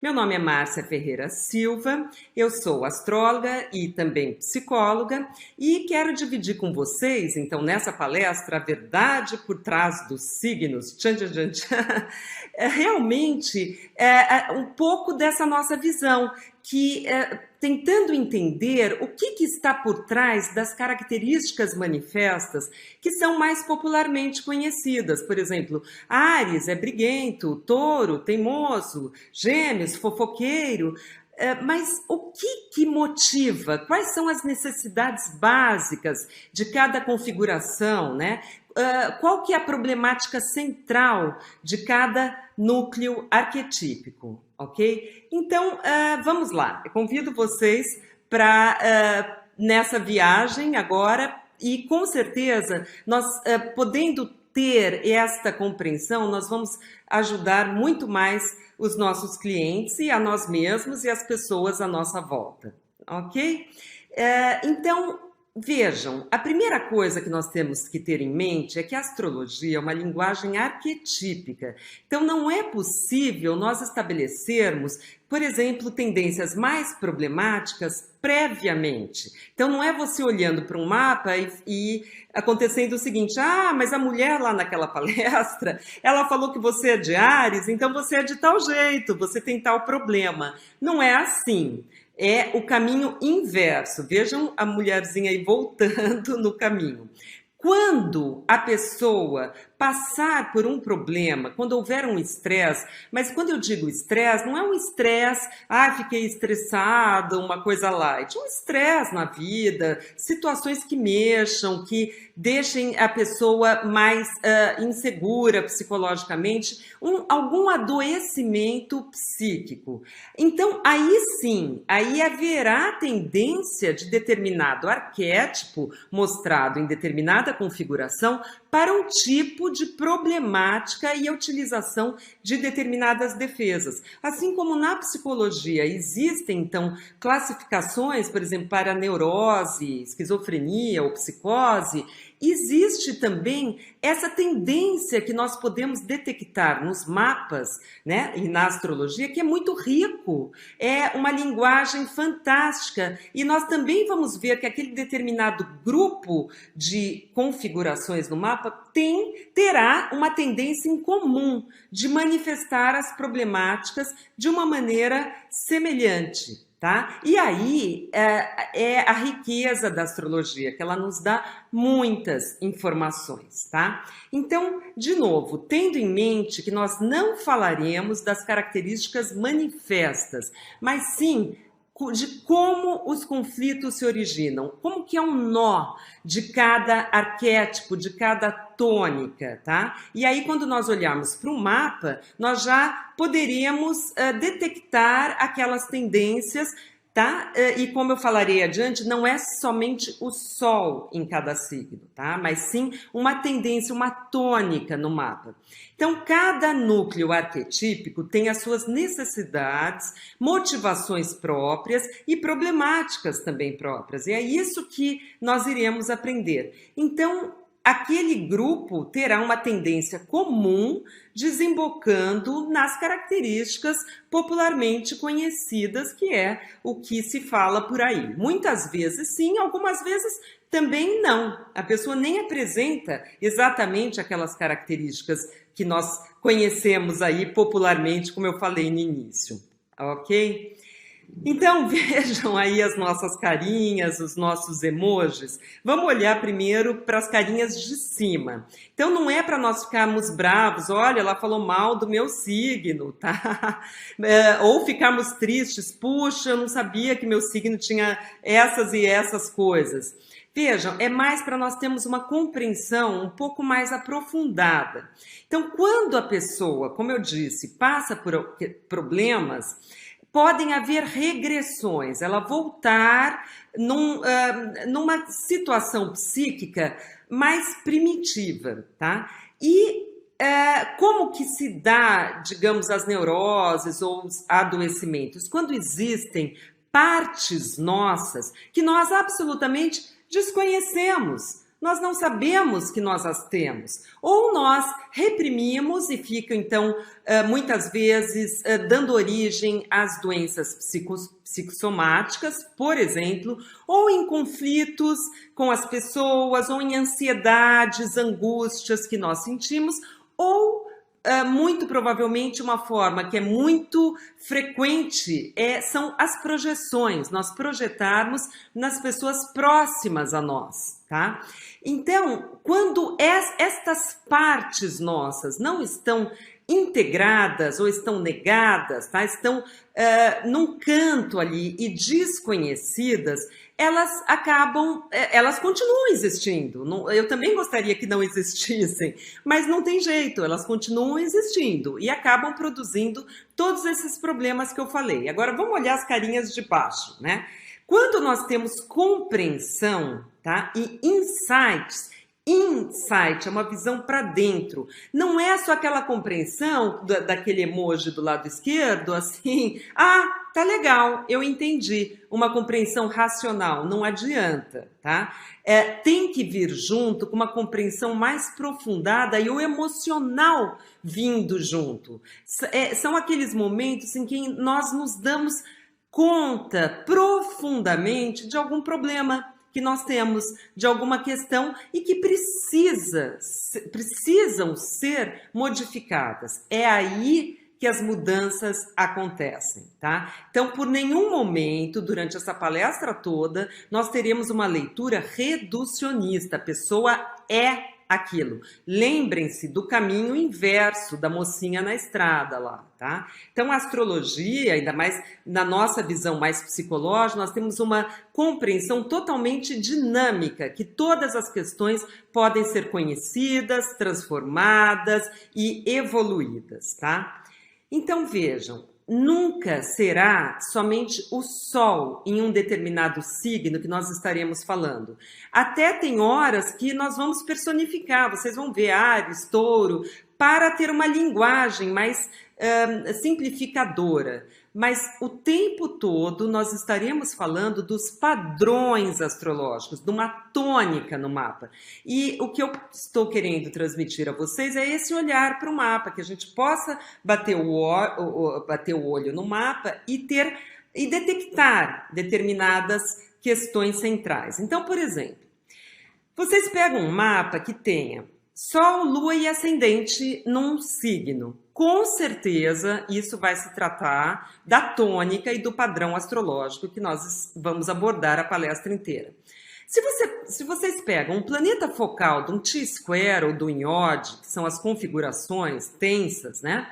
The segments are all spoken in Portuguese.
Meu nome é Márcia Ferreira Silva, eu sou astróloga e também psicóloga e quero dividir com vocês, então, nessa palestra, a verdade por trás dos signos. Tchan, tchan, tchan, tchan. Realmente, um pouco dessa nossa visão, que tentando entender o que está por trás das características manifestas que são mais popularmente conhecidas. Por exemplo, Áries é briguento, Touro, teimoso, Gêmeos, fofoqueiro. Mas o que motiva? Quais são as necessidades básicas de cada configuração, né? Qual que é a problemática central de cada núcleo arquetípico, ok? Então, vamos lá. Eu convido vocês para nessa viagem agora e, com certeza, nós podendo ter esta compreensão, nós vamos ajudar muito mais os nossos clientes e a nós mesmos e as pessoas à nossa volta, ok? Então, vejam, a primeira coisa que nós temos que ter em mente é que a astrologia é uma linguagem arquetípica. Então, não é possível nós estabelecermos, por exemplo, tendências mais problemáticas previamente. Então, não é você olhando para um mapa e acontecendo o seguinte: ah, mas a mulher lá naquela palestra, ela falou que você é de Áries, então você é de tal jeito, você tem tal problema. Não é assim. É o caminho inverso. Vejam a mulherzinha aí voltando no caminho. Quando a pessoa passar por um problema, quando houver um estresse, mas quando eu digo estresse, não é um estresse, fiquei estressada, uma coisa light. Um estresse na vida, situações que mexam, que deixem a pessoa mais insegura psicologicamente, algum adoecimento psíquico. Então, aí sim, aí haverá tendência de determinado arquétipo mostrado em determinada configuração para um tipo de problemática e a utilização de determinadas defesas. Assim como na psicologia existem, então, classificações, por exemplo, para neurose, esquizofrenia ou psicose, existe também essa tendência que nós podemos detectar nos mapas, né, e na astrologia, que é muito rico, é uma linguagem fantástica, e nós também vamos ver que aquele determinado grupo de configurações no mapa terá uma tendência em comum de manifestar as problemáticas de uma maneira semelhante. Tá? E aí é a riqueza da astrologia, que ela nos dá muitas informações, tá? Então, de novo, tendo em mente que nós não falaremos das características manifestas, mas sim de como os conflitos se originam, como que é um nó de cada arquétipo, de cada tônica, tá? E aí, quando nós olharmos para o mapa, nós já poderíamos detectar aquelas tendências, tá? E como eu falarei adiante, não é somente o Sol em cada signo, tá? Mas sim uma tendência, uma tônica no mapa. Então, cada núcleo arquetípico tem as suas necessidades, motivações próprias e problemáticas também próprias. E é isso que nós iremos aprender. Então, aquele grupo terá uma tendência comum, desembocando nas características popularmente conhecidas, que é o que se fala por aí. Muitas vezes sim, algumas vezes também não. A pessoa nem apresenta exatamente aquelas características que nós conhecemos aí popularmente, como eu falei no início, ok? Então, vejam aí as nossas carinhas, os nossos emojis. Vamos olhar primeiro para as carinhas de cima. Então, não é para nós ficarmos bravos, olha, ela falou mal do meu signo, tá? Ou ficarmos tristes, puxa, eu não sabia que meu signo tinha essas e essas coisas. Vejam, é mais para nós termos uma compreensão um pouco mais aprofundada. Então, quando a pessoa, como eu disse, passa por problemas, podem haver regressões, ela voltar numa situação psíquica mais primitiva, tá? E como que se dá, digamos, as neuroses ou os adoecimentos? Quando existem partes nossas que nós absolutamente desconhecemos. nós não sabemos que nós as temos. Ou nós reprimimos e fica, então, muitas vezes, dando origem às doenças psicossomáticas, por exemplo, ou em conflitos com as pessoas, ou em ansiedades, angústias que nós sentimos, ou muito provavelmente uma forma que é muito frequente são as projeções, nós projetarmos nas pessoas próximas a nós, tá? Então, quando estas partes nossas não estão integradas ou estão negadas, tá? Estão num canto ali e desconhecidas, elas continuam existindo. Eu também gostaria que não existissem, mas não tem jeito, elas continuam existindo e acabam produzindo todos esses problemas que eu falei. Agora vamos olhar as carinhas de baixo, né? Quando nós temos compreensão, tá? E insight é uma visão para dentro. Não é só aquela compreensão daquele emoji do lado esquerdo, assim, tá legal, eu entendi. Uma compreensão racional, não adianta, tá? Tem que vir junto com uma compreensão mais aprofundada e o emocional vindo junto. São aqueles momentos em que nós nos damos conta profundamente de algum problema que nós temos, de alguma questão e que precisam ser modificadas. É aí que as mudanças acontecem, tá? Então, por nenhum momento, durante essa palestra toda, nós teremos uma leitura reducionista. A pessoa é aquilo. Lembrem-se do caminho inverso da mocinha na estrada lá, tá? Então, a astrologia, ainda mais na nossa visão mais psicológica, nós temos uma compreensão totalmente dinâmica, que todas as questões podem ser conhecidas, transformadas e evoluídas, tá? Então, vejam, nunca será somente o Sol em um determinado signo que nós estaremos falando. Até tem horas que nós vamos personificar, vocês vão ver Áries, Touro, para ter uma linguagem mais simplificadora. Mas o tempo todo nós estaremos falando dos padrões astrológicos, de uma tônica no mapa. E o que eu estou querendo transmitir a vocês é esse olhar para o mapa, que a gente possa bater o olho no mapa e detectar determinadas questões centrais. Então, por exemplo, vocês pegam um mapa que tenha Sol, Lua e Ascendente num signo. Com certeza, isso vai se tratar da tônica e do padrão astrológico que nós vamos abordar a palestra inteira. Se vocês pegam um planeta focal de um T-square ou do Iode, que são as configurações tensas, né?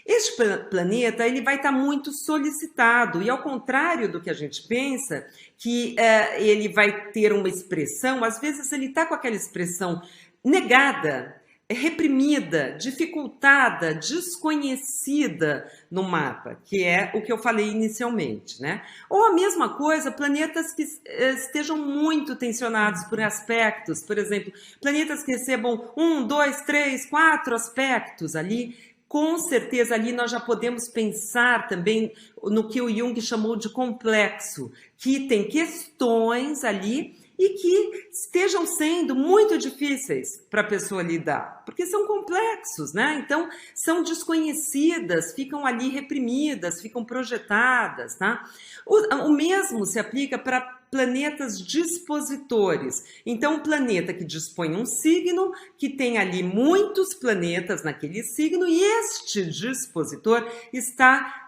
Este planeta ele vai estar muito solicitado e ao contrário do que a gente pensa, que ele vai ter uma expressão, às vezes ele está com aquela expressão negada, reprimida, dificultada, desconhecida no mapa, que é o que eu falei inicialmente, né? Ou a mesma coisa, planetas que estejam muito tensionados por aspectos, por exemplo, planetas que recebam 1, 2, 3, 4 aspectos ali, com certeza ali nós já podemos pensar também no que o Jung chamou de complexo, que tem questões ali e que estejam sendo muito difíceis para a pessoa lidar, porque são complexos, né? Então, são desconhecidas, ficam ali reprimidas, ficam projetadas, tá? O mesmo se aplica para planetas dispositores. Então, um planeta que dispõe um signo, que tem ali muitos planetas naquele signo, e este dispositor está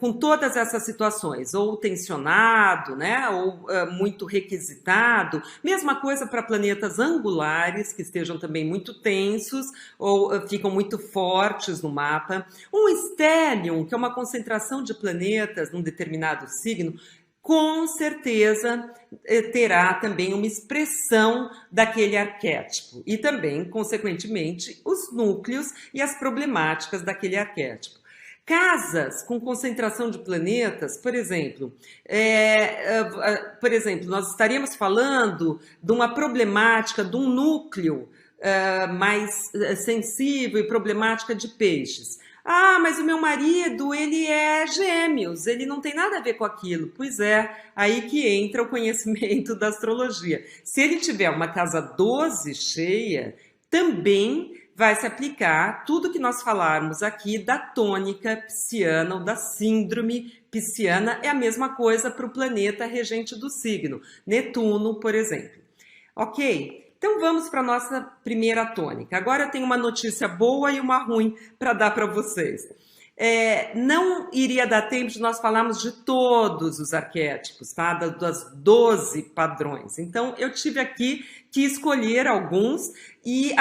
com todas essas situações, ou tensionado, né, ou muito requisitado. Mesma coisa para planetas angulares, que estejam também muito tensos, ou ficam muito fortes no mapa. Um stellium, que é uma concentração de planetas num determinado signo, com certeza terá também uma expressão daquele arquétipo e também, consequentemente, os núcleos e as problemáticas daquele arquétipo. Casas com concentração de planetas, por exemplo, nós estaríamos falando de uma problemática, de um núcleo mais sensível e problemática de peixes. Ah, mas o meu marido, ele é gêmeos, ele não tem nada a ver com aquilo. Pois é, aí que entra o conhecimento da astrologia. Se ele tiver uma casa 12 cheia, também vai se aplicar tudo que nós falarmos aqui da tônica pisciana ou da síndrome pisciana, é a mesma coisa para o planeta regente do signo, Netuno, por exemplo. Ok? Então vamos para a nossa primeira tônica. Agora eu tenho uma notícia boa e uma ruim para dar para vocês. Não iria dar tempo de nós falarmos de todos os arquétipos, tá? Das 12 padrões. Então, eu tive aqui que escolher alguns e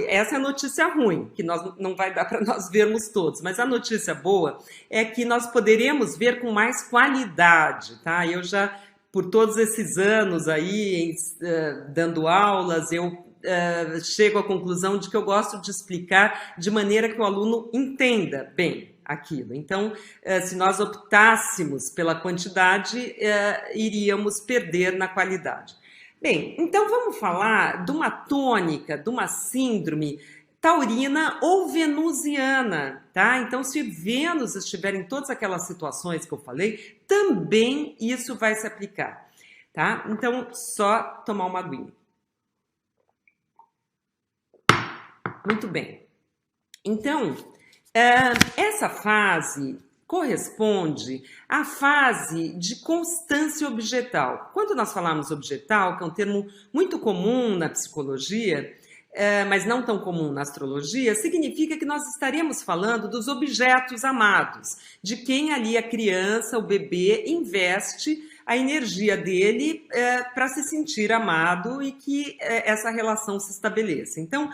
essa é a notícia ruim, que não vai dar para nós vermos todos, mas a notícia boa é que nós poderemos ver com mais qualidade, tá? Eu já, por todos esses anos aí, dando aulas, eu chego à conclusão de que eu gosto de explicar de maneira que o aluno entenda bem aquilo. Então, se nós optássemos pela quantidade, iríamos perder na qualidade. Bem, então vamos falar de uma tônica, de uma síndrome taurina ou venusiana, tá? Então, se Vênus estiver em todas aquelas situações que eu falei, também isso vai se aplicar, tá? Então, só tomar uma aguinha. Muito bem. Então, essa fase corresponde à fase de constância objetal. Quando nós falamos objetal, que é um termo muito comum na psicologia, mas não tão comum na astrologia, significa que nós estaremos falando dos objetos amados, de quem ali a criança, o bebê, investe a energia dele para se sentir amado e que essa relação se estabeleça. Então,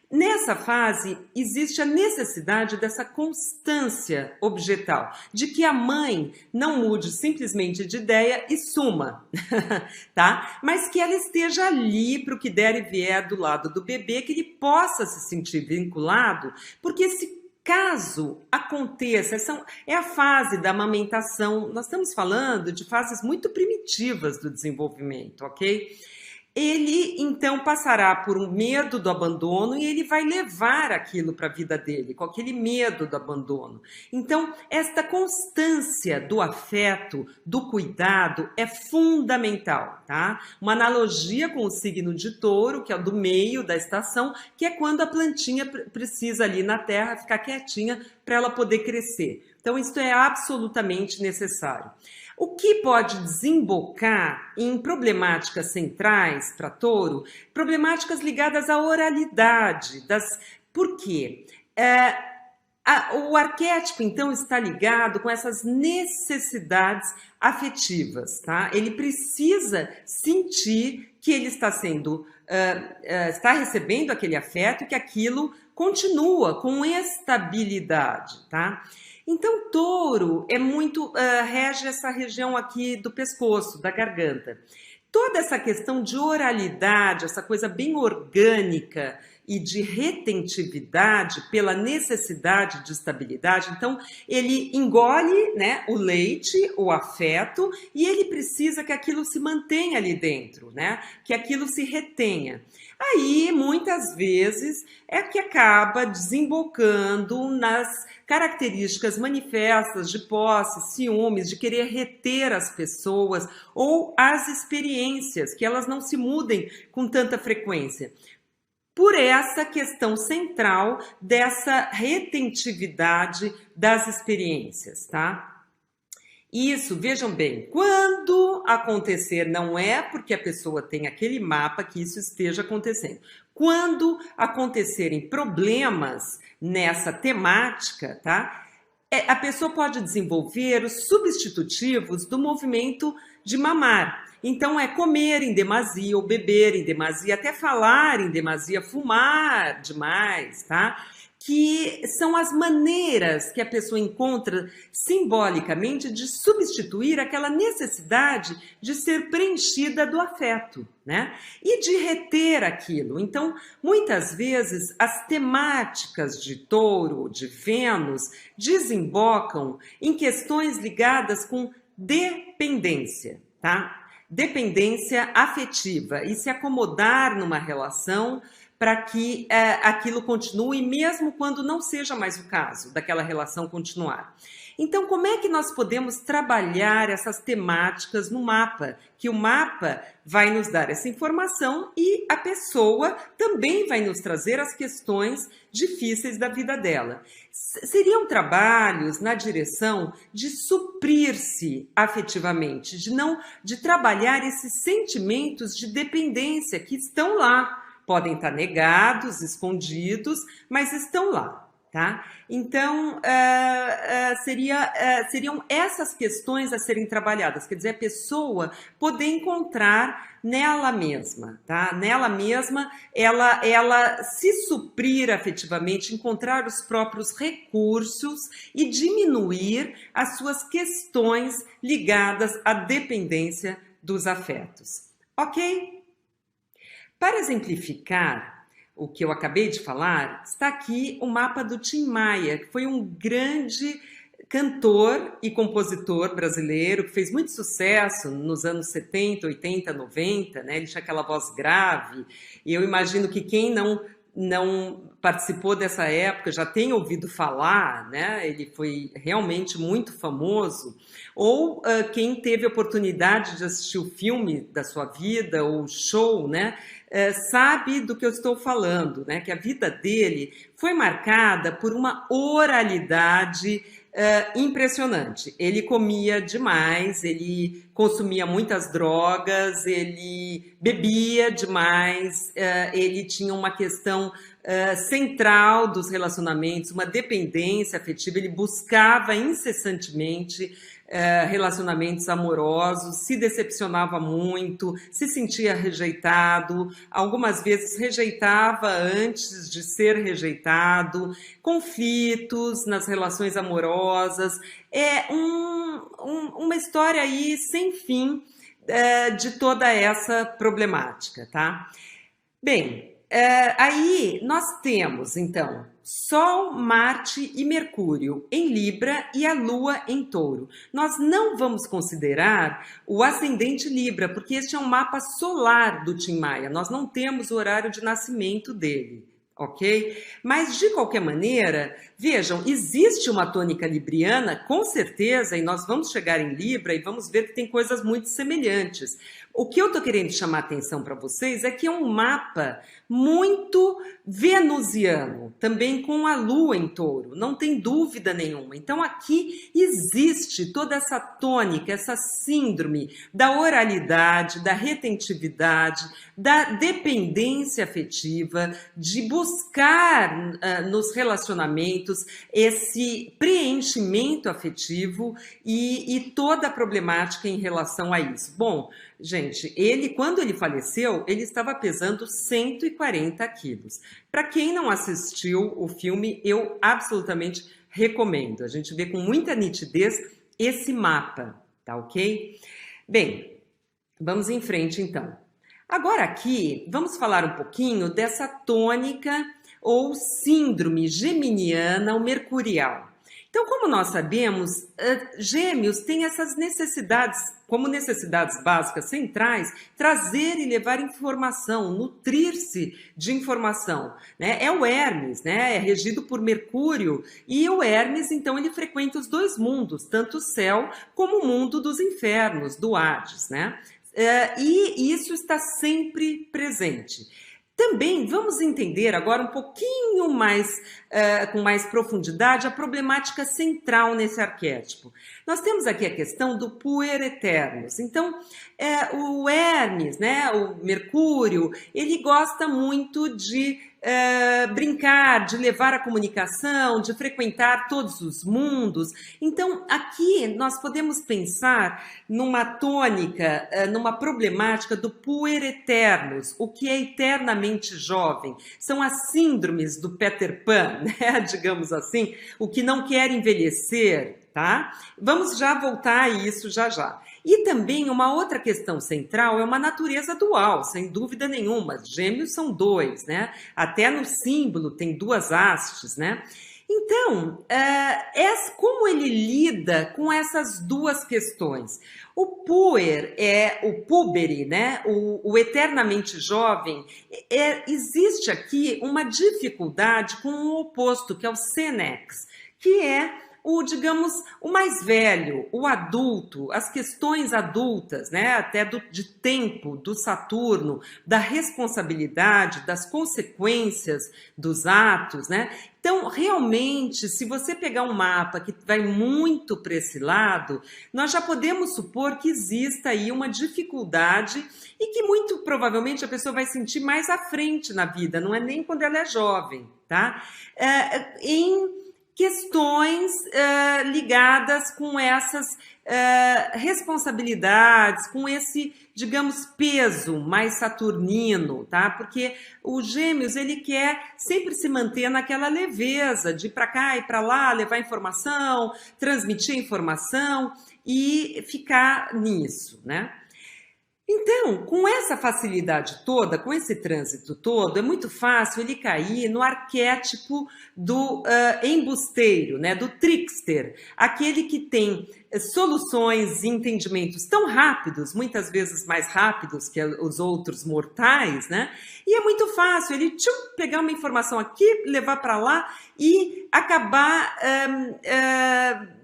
nessa fase, existe a necessidade dessa constância objetal, de que a mãe não mude simplesmente de ideia e suma, tá? Mas que ela esteja ali para o que der e vier do lado do bebê, que ele possa se sentir vinculado, porque se caso aconteça, é a fase da amamentação, nós estamos falando de fases muito primitivas do desenvolvimento, ok? Ele, então, passará por um medo do abandono e ele vai levar aquilo para a vida dele, com aquele medo do abandono. Então, esta constância do afeto, do cuidado, é fundamental, tá? Uma analogia com o signo de Touro, que é o do meio da estação, que é quando a plantinha precisa ali na terra ficar quietinha para ela poder crescer. Então, isso é absolutamente necessário. O que pode desembocar em problemáticas centrais para Touro? Problemáticas ligadas à oralidade. Por quê? O arquétipo, então, está ligado com essas necessidades afetivas, tá? Ele precisa sentir que ele está está recebendo aquele afeto e que aquilo continua com estabilidade, tá? Então, Touro é muito, rege essa região aqui do pescoço, da garganta. Toda essa questão de oralidade, essa coisa bem orgânica e de retentividade pela necessidade de estabilidade. Então, ele engole, né, o leite, o afeto, e ele precisa que aquilo se mantenha ali dentro, né, que aquilo se retenha. Aí, muitas vezes, é que acaba desembocando nas características manifestas de posse, ciúmes, de querer reter as pessoas ou as experiências, que elas não se mudem com tanta frequência. Por essa questão central dessa retentividade das experiências, tá? Isso, vejam bem, quando acontecer, não é porque a pessoa tem aquele mapa que isso esteja acontecendo. Quando acontecerem problemas nessa temática, tá? A pessoa pode desenvolver os substitutivos do movimento de mamar. Então, é comer em demasia, ou beber em demasia, até falar em demasia, fumar demais, tá? Que são as maneiras que a pessoa encontra simbolicamente de substituir aquela necessidade de ser preenchida do afeto, né? E de reter aquilo. Então, muitas vezes, as temáticas de Touro, de Vênus, desembocam em questões ligadas com dependência, tá? Dependência afetiva e se acomodar numa relação para que aquilo continue, mesmo quando não seja mais o caso daquela relação continuar. Então, como é que nós podemos trabalhar essas temáticas no mapa? Que o mapa vai nos dar essa informação e a pessoa também vai nos trazer as questões difíceis da vida dela. Seriam trabalhos na direção de suprir-se afetivamente, de trabalhar esses sentimentos de dependência que estão lá. Podem estar negados, escondidos, mas estão lá. Tá? Então, seriam essas questões a serem trabalhadas, quer dizer, a pessoa poder encontrar nela mesma, tá? Nela mesma, ela se suprir afetivamente, encontrar os próprios recursos e diminuir as suas questões ligadas à dependência dos afetos. Ok? Para exemplificar o que eu acabei de falar, está aqui o mapa do Tim Maia, que foi um grande cantor e compositor brasileiro, que fez muito sucesso nos anos 70, 80, 90, né? Ele tinha aquela voz grave, e eu imagino que quem não participou dessa época já tem ouvido falar, né? Ele foi realmente muito famoso, ou quem teve a oportunidade de assistir o filme da sua vida, ou o show, né? Sabe do que eu estou falando, né? Que a vida dele foi marcada por uma oralidade impressionante. Ele comia demais, ele consumia muitas drogas, ele bebia demais, ele tinha uma questão central dos relacionamentos, uma dependência afetiva, ele buscava incessantemente relacionamentos amorosos, se decepcionava muito, se sentia rejeitado, algumas vezes rejeitava antes de ser rejeitado, conflitos nas relações amorosas, uma história aí sem fim de toda essa problemática, tá? Bem, aí nós temos, então, Sol, Marte e Mercúrio em Libra e a Lua em Touro. Nós não vamos considerar o ascendente Libra, porque este é um mapa solar do Tim Maia. Nós não temos o horário de nascimento dele, ok? Mas, de qualquer maneira, vejam, existe uma tônica libriana, com certeza, e nós vamos chegar em Libra e vamos ver que tem coisas muito semelhantes. O que eu estou querendo chamar a atenção para vocês é que é um mapa muito venusiano, também com a Lua em Touro, não tem dúvida nenhuma. Então aqui existe toda essa tônica, essa síndrome da oralidade, da retentividade, da dependência afetiva, de buscar nos relacionamentos esse preenchimento afetivo e toda a problemática em relação a isso. Bom, gente, quando ele faleceu, ele estava pesando 140 quilos. Para quem não assistiu o filme, eu absolutamente recomendo. A gente vê com muita nitidez esse mapa, tá ok? Bem, vamos em frente então. Agora aqui, vamos falar um pouquinho dessa tônica ou síndrome geminiana ou mercurial. Então, como nós sabemos, Gêmeos têm essas necessidades, como necessidades básicas centrais, trazer e levar informação, nutrir-se de informação, né? É o Hermes, né? É regido por Mercúrio, e o Hermes, então, ele frequenta os dois mundos, tanto o céu como o mundo dos infernos, do Hades, né? E isso está sempre presente. Também vamos entender agora um pouquinho mais, com mais profundidade, a problemática central nesse arquétipo. Nós temos aqui a questão do puer eternus. Então, o Hermes, né, o Mercúrio, ele gosta muito de brincar, de levar a comunicação, de frequentar todos os mundos. Então, aqui nós podemos pensar numa tônica, numa problemática do puer eternus, o que é eternamente jovem. São as síndromes do Peter Pan, né? Digamos assim, o que não quer envelhecer, tá? Vamos já voltar a isso já já. E também uma outra questão central é uma natureza dual, sem dúvida nenhuma. Gêmeos são dois, né? Até no símbolo tem duas hastes, né? Então, como ele lida com essas duas questões? O puer, o púbere, né? O eternamente jovem, existe aqui uma dificuldade com o oposto, que é o senex, que é digamos, o mais velho, o adulto, as questões adultas, né, até de tempo, do Saturno, da responsabilidade, das consequências dos atos, né? Então, realmente, se você pegar um mapa que vai muito para esse lado, nós já podemos supor que exista aí uma dificuldade e que muito provavelmente a pessoa vai sentir mais à frente na vida, não é nem quando ela é jovem, tá? Em questões ligadas com essas responsabilidades, com esse, digamos, peso mais saturnino, tá? Porque o Gêmeos, ele quer sempre se manter naquela leveza de ir para cá e para lá, levar informação, transmitir informação e ficar nisso, né? Então, com essa facilidade toda, com esse trânsito todo, é muito fácil ele cair no arquétipo do embusteiro, né, do trickster, aquele que tem soluções e entendimentos tão rápidos, muitas vezes mais rápidos que os outros mortais, né? E é muito fácil ele pegar uma informação aqui, levar para lá e acabar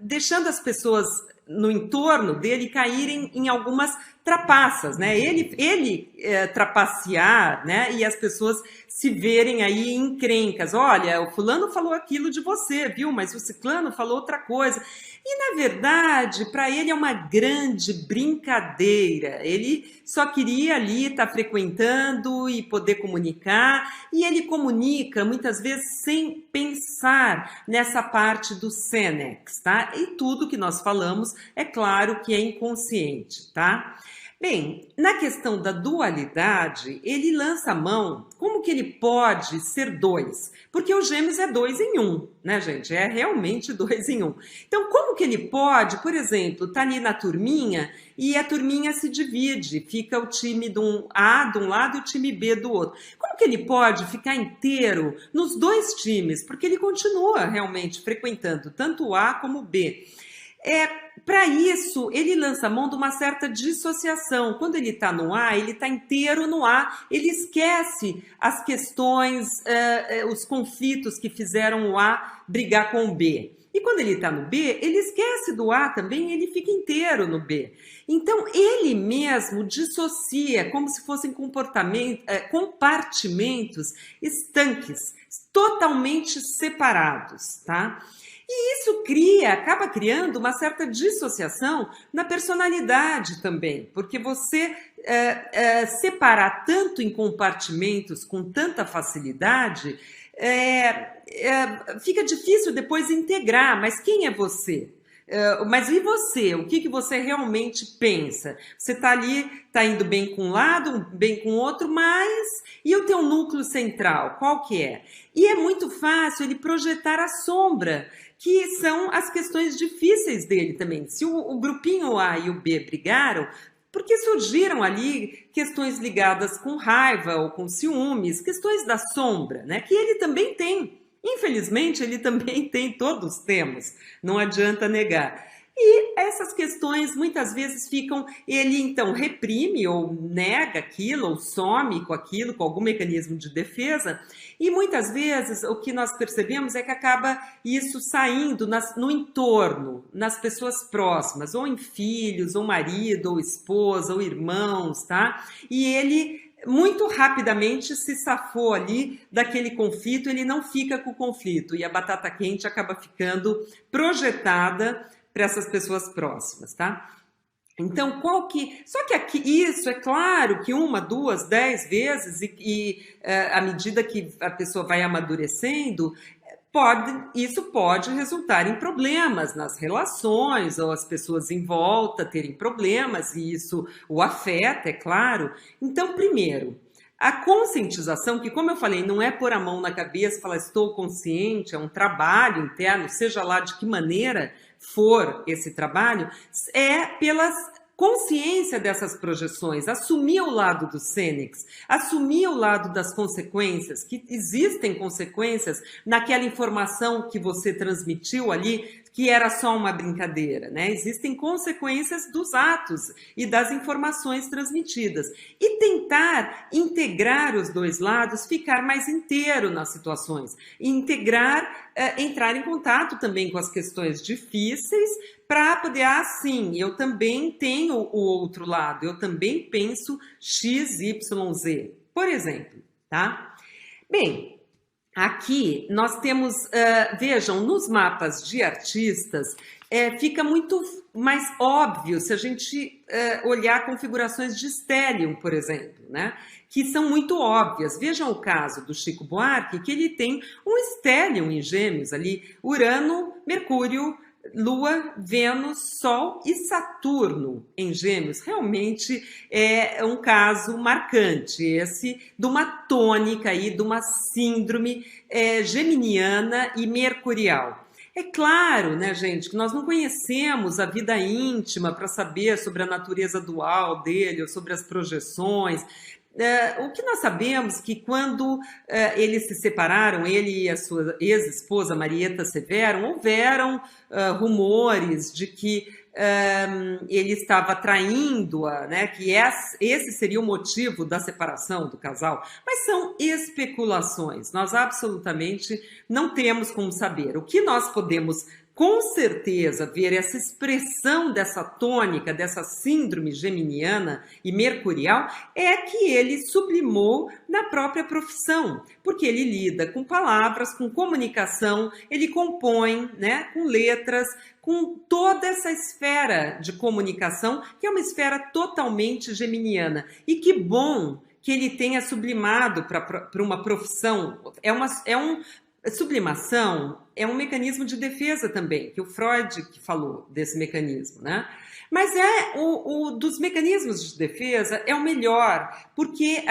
deixando as pessoas no entorno dele caírem em algumas trapaças, né? Ele trapacear, né? E as pessoas se verem aí em encrencas. Olha, o fulano falou aquilo de você, viu? Mas o ciclano falou outra coisa. E, na verdade, para ele é uma grande brincadeira. Ele só queria ali estar frequentando e poder comunicar. E ele comunica, muitas vezes, sem pensar nessa parte do Senex, tá? E tudo que nós falamos, é claro que é inconsciente, tá? Bem, na questão da dualidade, ele lança a mão, como que ele pode ser dois? Porque o Gêmeos é 2 em 1, né, gente? É realmente 2 em 1. Então, como que ele pode, por exemplo, tá ali na turminha e a turminha se divide, fica o time A de um lado e o time B do outro. Como que ele pode ficar inteiro nos dois times? Porque ele continua realmente frequentando tanto o A como o B. Para isso, ele lança a mão de uma certa dissociação. Quando ele está no A, ele está inteiro no A, ele esquece as questões, os conflitos que fizeram o A brigar com o B. E quando ele está no B, ele esquece do A também, ele fica inteiro no B. Então, ele mesmo dissocia, como se fossem compartimentos estanques, totalmente separados, tá? E isso acaba criando uma certa dissociação na personalidade também, porque você separar tanto em compartimentos com tanta facilidade, fica difícil depois integrar, mas quem é você? Mas e você? O que você realmente pensa? Você está ali, está indo bem com um lado, bem com o outro, mas e o teu núcleo central? Qual que é? E é muito fácil ele projetar a sombra, que são as questões difíceis dele também. Se o grupinho A e o B brigaram, porque surgiram ali questões ligadas com raiva ou com ciúmes, questões da sombra, né? Que ele também tem. Infelizmente, ele também tem, todos temos, não adianta negar. E essas questões muitas vezes ele então reprime ou nega aquilo, ou some com aquilo, com algum mecanismo de defesa, e muitas vezes o que nós percebemos é que acaba isso saindo no entorno, nas pessoas próximas, ou em filhos, ou marido, ou esposa, ou irmãos, tá? E ele muito rapidamente se safou ali daquele conflito, ele não fica com o conflito, e a batata quente acaba ficando projetada para essas pessoas próximas, tá? Então, só que aqui, isso é claro que 1, 2, 10 vezes, à medida que a pessoa vai amadurecendo, isso pode resultar em problemas nas relações, ou as pessoas em volta terem problemas, e isso o afeta, é claro. Então, primeiro, a conscientização, que como eu falei, não é pôr a mão na cabeça e falar estou consciente, é um trabalho interno, seja lá de que maneira for esse trabalho, é pelas consciência dessas projeções, assumir o lado do Sênex, assumir o lado das consequências, que existem consequências naquela informação que você transmitiu ali, que era só uma brincadeira, né? Existem consequências dos atos e das informações transmitidas. E tentar integrar os dois lados, ficar mais inteiro nas situações. Integrar, entrar em contato também com as questões difíceis, para poder, sim, eu também tenho o outro lado, eu também penso X, Y, Z, por exemplo, tá? Bem, aqui nós temos, vejam, nos mapas de artistas, fica muito mais óbvio se a gente olhar configurações de stellium, por exemplo, né? Que são muito óbvias. Vejam o caso do Chico Buarque, que ele tem um stellium em Gêmeos ali, Urano, Mercúrio, Lua, Vênus, Sol e Saturno em Gêmeos. Realmente é um caso marcante esse, de uma tônica aí, de uma síndrome geminiana e mercurial. É claro, né, gente, que nós não conhecemos a vida íntima para saber sobre a natureza dual dele ou sobre as projeções. O que nós sabemos que quando eles se separaram, ele e a sua ex-esposa Marieta Severo, houveram rumores de que ele estava traindo-a, né, que esse seria o motivo da separação do casal, mas são especulações, nós absolutamente não temos como saber. O que nós podemos com certeza ver essa expressão dessa tônica, dessa síndrome geminiana e mercurial, é que ele sublimou na própria profissão, porque ele lida com palavras, com comunicação, ele compõe, né, com letras, com toda essa esfera de comunicação, que é uma esfera totalmente geminiana. E que bom que ele tenha sublimado para uma profissão, sublimação é um mecanismo de defesa também, que o Freud que falou desse mecanismo, né? Mas o dos mecanismos de defesa é o melhor, porque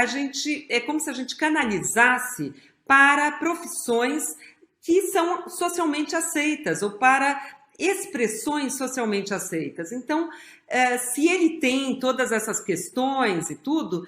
é como se a gente canalizasse para profissões que são socialmente aceitas ou para expressões socialmente aceitas. Então, se ele tem todas essas questões e tudo,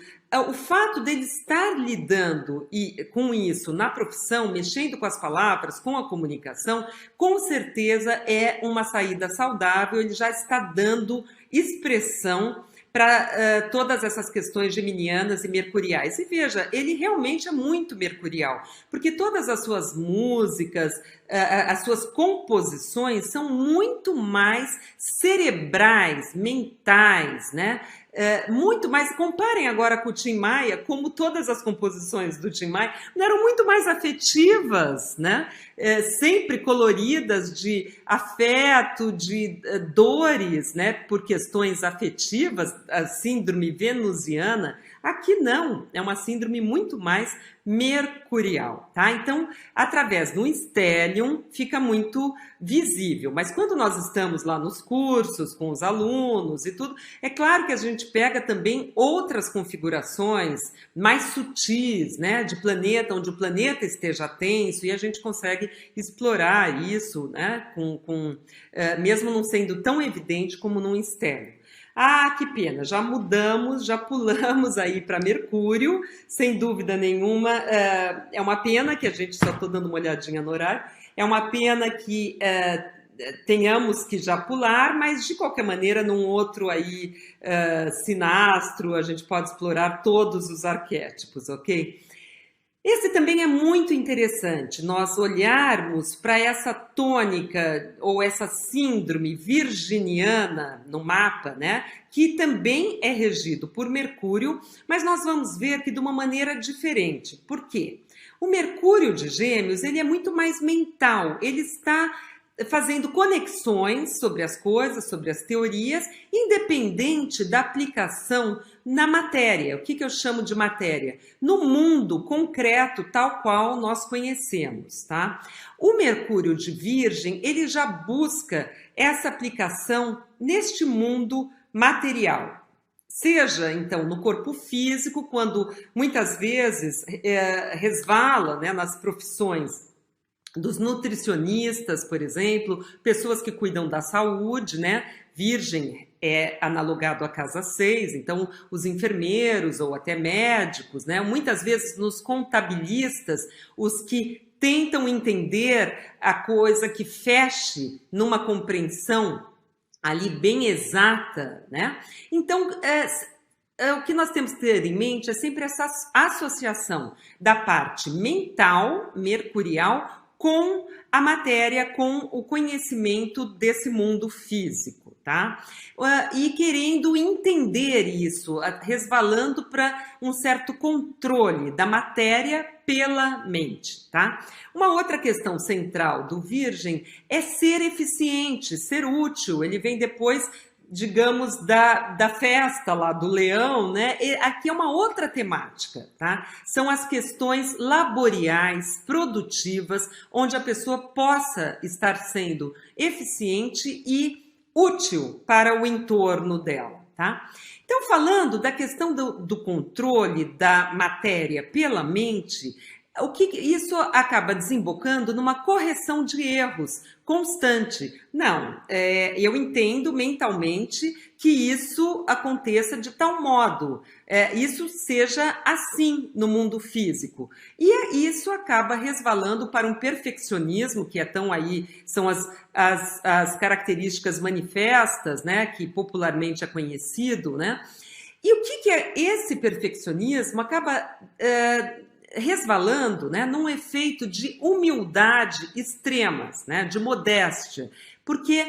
o fato dele estar lidando com isso na profissão, mexendo com as palavras, com a comunicação, com certeza é uma saída saudável, ele já está dando expressão para todas essas questões geminianas e mercuriais. E veja, ele realmente é muito mercurial, porque todas as suas músicas, as suas composições são muito mais cerebrais, mentais, né? Muito mais, comparem agora com o Tim Maia, como todas as composições do Tim Maia eram muito mais afetivas, né? Sempre coloridas de afeto, de dores, né? Por questões afetivas, a síndrome venusiana. Aqui não, é uma síndrome muito mais mercurial, tá? Então, através do stellium fica muito visível, mas quando nós estamos lá nos cursos com os alunos e tudo, é claro que a gente pega também outras configurações mais sutis, né, de planeta, onde o planeta esteja tenso, e a gente consegue explorar isso, né, mesmo não sendo tão evidente como num stellium. Ah, que pena, já mudamos, já pulamos aí para Mercúrio, sem dúvida nenhuma, é uma pena que a gente, só estou dando uma olhadinha no horário, é uma pena que tenhamos que já pular, mas de qualquer maneira, num outro aí sinastro, a gente pode explorar todos os arquétipos, ok? Esse também é muito interessante, nós olharmos para essa tônica ou essa síndrome virginiana no mapa, né? Que também é regido por Mercúrio, mas nós vamos ver que de uma maneira diferente. Por quê? O Mercúrio de Gêmeos, ele é muito mais mental, ele está fazendo conexões sobre as coisas, sobre as teorias, independente da aplicação na matéria. O que eu chamo de matéria? No mundo concreto, tal qual nós conhecemos, tá? O Mercúrio de Virgem, ele já busca essa aplicação neste mundo material. Seja, então, no corpo físico, quando muitas vezes resvala, né, nas profissões dos nutricionistas, por exemplo, pessoas que cuidam da saúde, né? Virgem é analogado à casa 6, então os enfermeiros ou até médicos, né? Muitas vezes nos contabilistas, os que tentam entender a coisa que feche numa compreensão ali bem exata, né? Então, o que nós temos que ter em mente é sempre essa associação da parte mental, mercurial, com a matéria, com o conhecimento desse mundo físico, tá? E querendo entender isso, resvalando para um certo controle da matéria pela mente, tá? Uma outra questão central do Virgem é ser eficiente, ser útil. Ele vem depois, digamos, da festa lá do leão, né? E aqui é uma outra temática, tá? São as questões laboriais, produtivas, onde a pessoa possa estar sendo eficiente e útil para o entorno dela, tá? Então, falando da questão do controle da matéria pela mente, o que isso acaba desembocando numa correção de erros constante. Não, eu entendo mentalmente que isso aconteça de tal modo, isso seja assim no mundo físico. E isso acaba resvalando para um perfeccionismo, que é tão aí, são as características manifestas, né, que popularmente é conhecido, né? E o que é esse perfeccionismo acaba resvalando, né, num efeito de humildade extremas, né, de modéstia, porque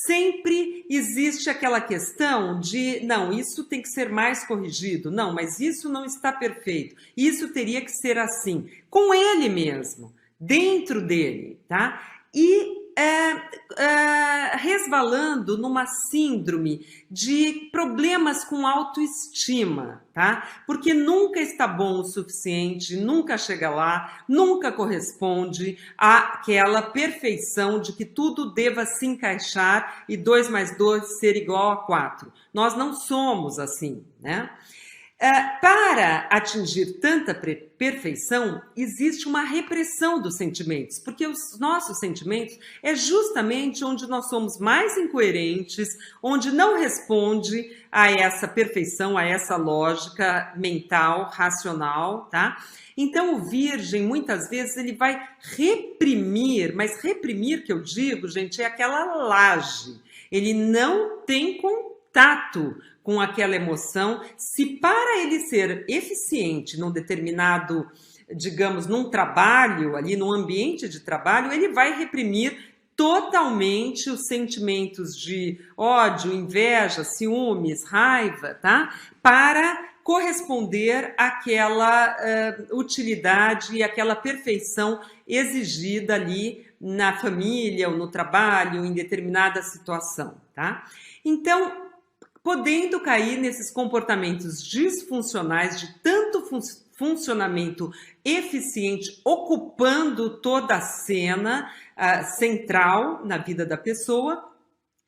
sempre existe aquela questão de, não, isso tem que ser mais corrigido, não, mas isso não está perfeito, isso teria que ser assim, com ele mesmo, dentro dele, tá? E resvalando numa síndrome de problemas com autoestima, tá? Porque nunca está bom o suficiente, nunca chega lá, nunca corresponde àquela perfeição de que tudo deva se encaixar e 2 mais 2 ser igual a 4. Nós não somos assim, né? Para atingir tanta perfeição, existe uma repressão dos sentimentos, porque os nossos sentimentos é justamente onde nós somos mais incoerentes, onde não responde a essa perfeição, a essa lógica mental, racional, tá? Então, o Virgem, muitas vezes, ele vai reprimir, mas reprimir, que eu digo, gente, é aquela laje. Ele não tem contato com aquela emoção. Se para ele ser eficiente num determinado, digamos, num trabalho, ali num ambiente de trabalho, ele vai reprimir totalmente os sentimentos de ódio, inveja, ciúmes, raiva, tá? Para corresponder àquela utilidade e àquela perfeição exigida ali na família ou no trabalho, em determinada situação, tá? Então, podendo cair nesses comportamentos disfuncionais de tanto funcionamento eficiente, ocupando toda a cena central na vida da pessoa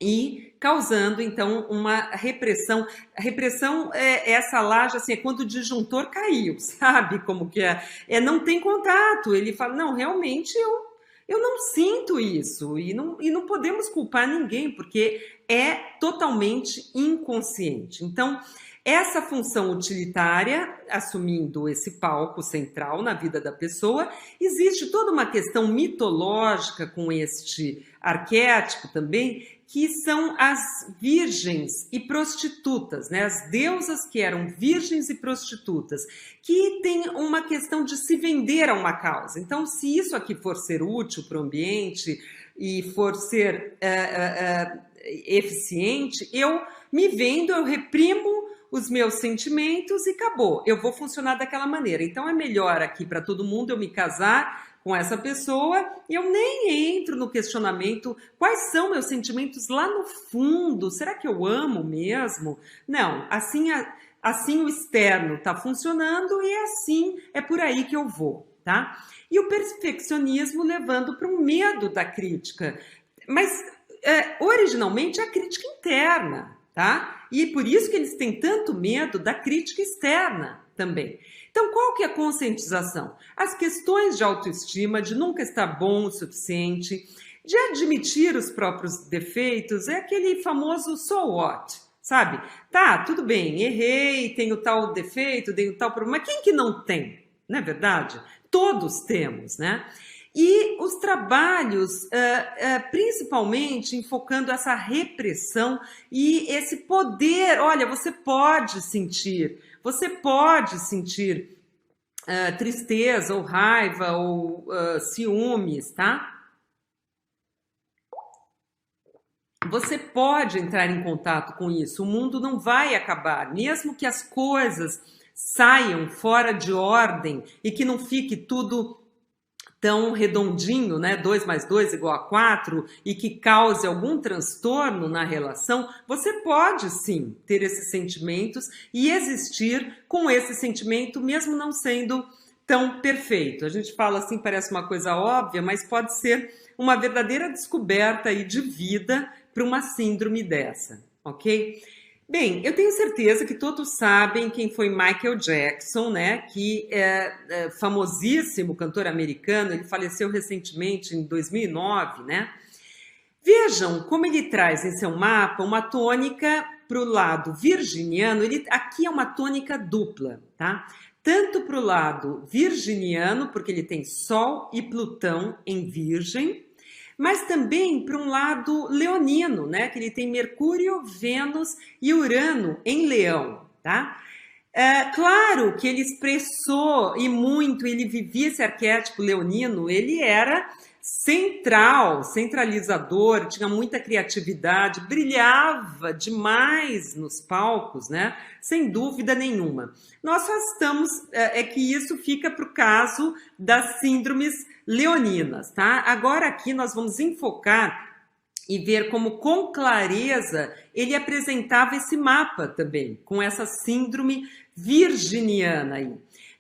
e causando, então, uma repressão. A repressão é essa laje, assim, é quando o disjuntor caiu, sabe como que é? Não tem contato, ele fala, não, realmente eu não sinto isso, e não podemos culpar ninguém, porque é totalmente inconsciente. Então, essa função utilitária, assumindo esse palco central na vida da pessoa, existe toda uma questão mitológica com este arquétipo também, que são as virgens e prostitutas, né? As deusas que eram virgens e prostitutas, que tem uma questão de se vender a uma causa. Então, se isso aqui for ser útil para o ambiente e for ser eficiente, eu me vendo, eu reprimo os meus sentimentos e acabou. Eu vou funcionar daquela maneira. Então, é melhor aqui para todo mundo eu me casar com essa pessoa, eu nem entro no questionamento quais são meus sentimentos lá no fundo, será que eu amo mesmo? Não, assim o externo está funcionando e assim é por aí que eu vou, tá? E o perfeccionismo levando para um medo da crítica, mas originalmente é a crítica interna, tá? E por isso que eles têm tanto medo da crítica externa também. Então, qual que é a conscientização? As questões de autoestima, de nunca estar bom o suficiente, de admitir os próprios defeitos, é aquele famoso so what, sabe? Tá, tudo bem, errei, tenho tal defeito, tenho tal problema, mas quem que não tem? Não é verdade? Todos temos, né? E os trabalhos, principalmente enfocando essa repressão e esse poder, olha, você pode sentir tristeza ou raiva ou ciúmes, tá? Você pode entrar em contato com isso, o mundo não vai acabar, mesmo que as coisas saiam fora de ordem e que não fique tudo tão redondinho, né? 2 mais 2 igual a 4, e que cause algum transtorno na relação, você pode sim ter esses sentimentos e existir com esse sentimento, mesmo não sendo tão perfeito. A gente fala assim, parece uma coisa óbvia, mas pode ser uma verdadeira descoberta aí de vida para uma síndrome dessa, ok? Bem, eu tenho certeza que todos sabem quem foi Michael Jackson, né? Que é famosíssimo cantor americano, ele faleceu recentemente em 2009, né? Vejam como ele traz em seu mapa uma tônica para o lado virginiano, aqui é uma tônica dupla, tá? Tanto para o lado virginiano, porque ele tem Sol e Plutão em Virgem, mas também para um lado leonino, né? Que ele tem Mercúrio, Vênus e Urano em Leão, tá? Claro que ele expressou e muito, ele vivia esse arquétipo leonino, ele era centralizador, tinha muita criatividade, brilhava demais nos palcos, né? Sem dúvida nenhuma. Nós só estamos, que isso fica para o caso das síndromes leoninas, tá? Agora aqui nós vamos enfocar e ver como com clareza ele apresentava esse mapa também, com essa síndrome virginiana aí.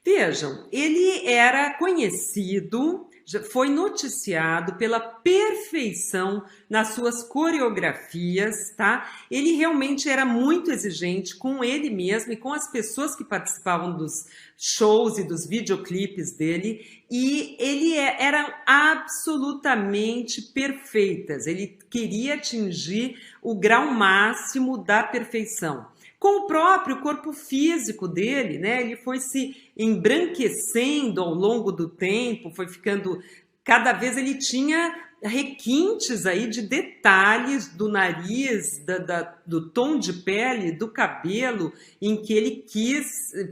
Vejam, ele era conhecido, já foi noticiado pela perfeição nas suas coreografias, tá? Ele realmente era muito exigente com ele mesmo e com as pessoas que participavam dos shows e dos videoclipes dele, e eram absolutamente perfeitas. Ele queria atingir o grau máximo da perfeição. Com o próprio corpo físico dele, né? Ele foi se embranquecendo ao longo do tempo, foi ficando... Cada vez ele tinha requintes aí de detalhes do nariz, do tom de pele, do cabelo, em que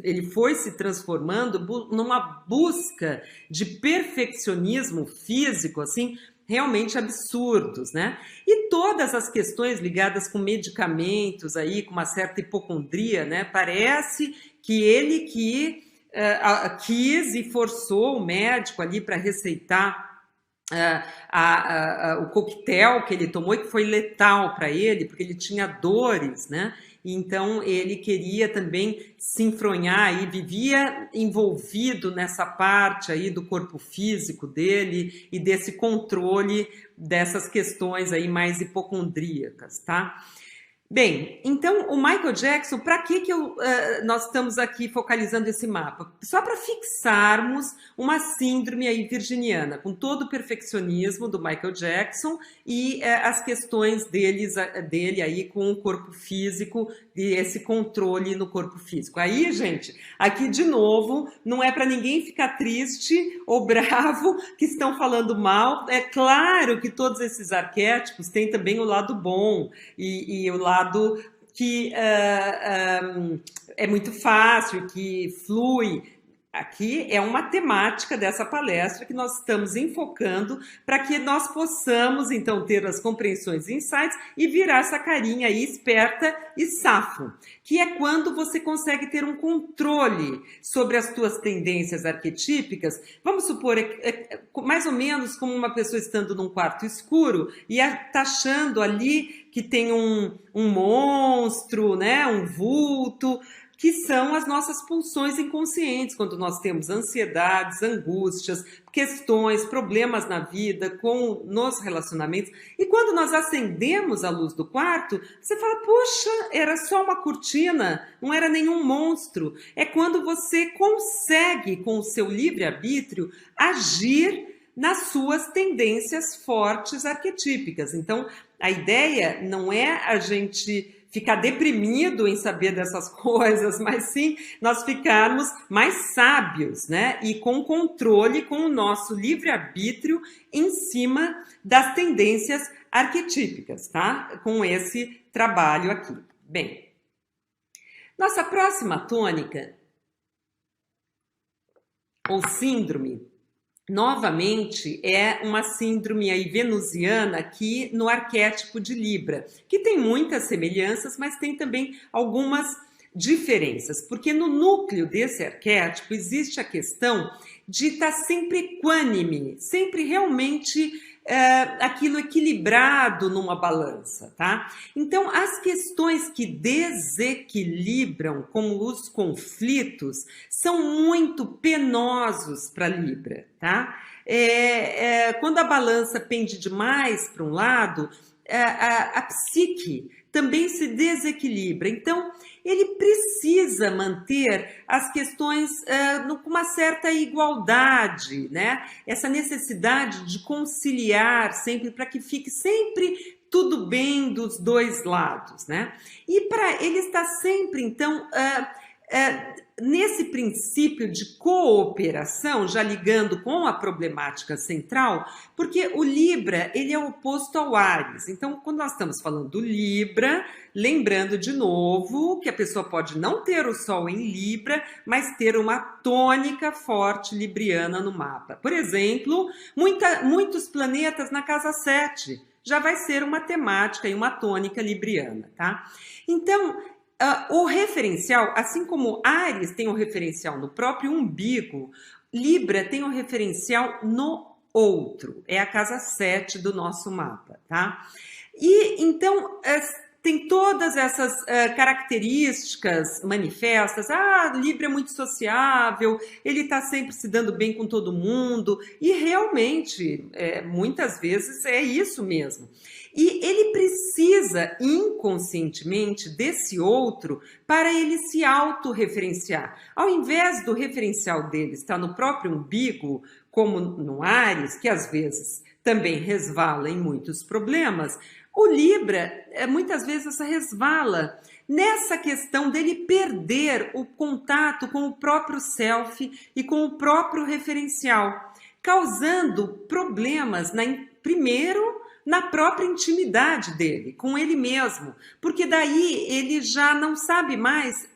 ele foi se transformando numa busca de perfeccionismo físico, assim, realmente absurdos, né? E todas as questões ligadas com medicamentos aí, com uma certa hipocondria, né? Parece que ele quis e forçou o médico ali para receitar o coquetel que ele tomou, que foi letal para ele, porque ele tinha dores, né? Então ele queria também se enfronhar e vivia envolvido nessa parte aí do corpo físico dele e desse controle dessas questões aí mais hipocondríacas, tá? Bem, então o Michael Jackson, para que nós estamos aqui focalizando esse mapa? Só para fixarmos uma síndrome aí virginiana, com todo o perfeccionismo do Michael Jackson e as questões dele aí com o corpo físico e esse controle no corpo físico. Aí, gente, aqui de novo, não é para ninguém ficar triste ou bravo que estão falando mal. É claro que todos esses arquétipos têm também o lado bom e o lado que é muito fácil, que flui. Aqui é uma temática dessa palestra que nós estamos enfocando para que nós possamos, então, ter as compreensões e insights e virar essa carinha aí esperta e safo, que é quando você consegue ter um controle sobre as tuas tendências arquetípicas. Vamos supor, mais ou menos como uma pessoa estando num quarto escuro e tá achando ali que tem um monstro, né, um vulto, que são as nossas pulsões inconscientes, quando nós temos ansiedades, angústias, questões, problemas na vida, nos relacionamentos. E quando nós acendemos a luz do quarto, você fala, puxa, era só uma cortina, não era nenhum monstro. É quando você consegue, com o seu livre-arbítrio, agir nas suas tendências fortes arquetípicas. Então, a ideia não é a gente ficar deprimido em saber dessas coisas, mas sim nós ficarmos mais sábios, né? E com controle, com o nosso livre-arbítrio em cima das tendências arquetípicas, tá? Com esse trabalho aqui. Bem, nossa próxima tônica, ou síndrome, novamente, é uma síndrome aí venusiana aqui no arquétipo de Libra, que tem muitas semelhanças, mas tem também algumas diferenças, porque no núcleo desse arquétipo existe a questão de estar sempre equânime, sempre realmente aquilo equilibrado numa balança, tá? Então, as questões que desequilibram, como os conflitos, são muito penosos para Libra, tá? Quando a balança pende demais para um lado, a psique também se desequilibra. Então, ele precisa manter as questões com uma certa igualdade, né? Essa necessidade de conciliar sempre, para que fique sempre tudo bem dos dois lados, né? E para ele estar sempre, então, nesse princípio de cooperação, já ligando com a problemática central, porque o Libra, ele é oposto ao Áries. Então, quando nós estamos falando do Libra, lembrando de novo que a pessoa pode não ter o Sol em Libra, mas ter uma tônica forte libriana no mapa. Por exemplo, muitos planetas na casa 7 já vai ser uma temática e uma tônica libriana, tá? Então, o referencial, assim como Áries tem um referencial no próprio umbigo, Libra tem um referencial no outro, é a casa 7 do nosso mapa, tá? E então tem todas essas características manifestas. Libra é muito sociável, ele está sempre se dando bem com todo mundo, e realmente, muitas vezes é isso mesmo. E ele precisa inconscientemente desse outro para ele se autorreferenciar. Ao invés do referencial dele estar no próprio umbigo, como no Áries, que às vezes também resvala em muitos problemas, o Libra muitas vezes resvala nessa questão dele perder o contato com o próprio self e com o próprio referencial, causando problemas primeiro na própria intimidade dele, com ele mesmo, porque daí ele já não sabe mais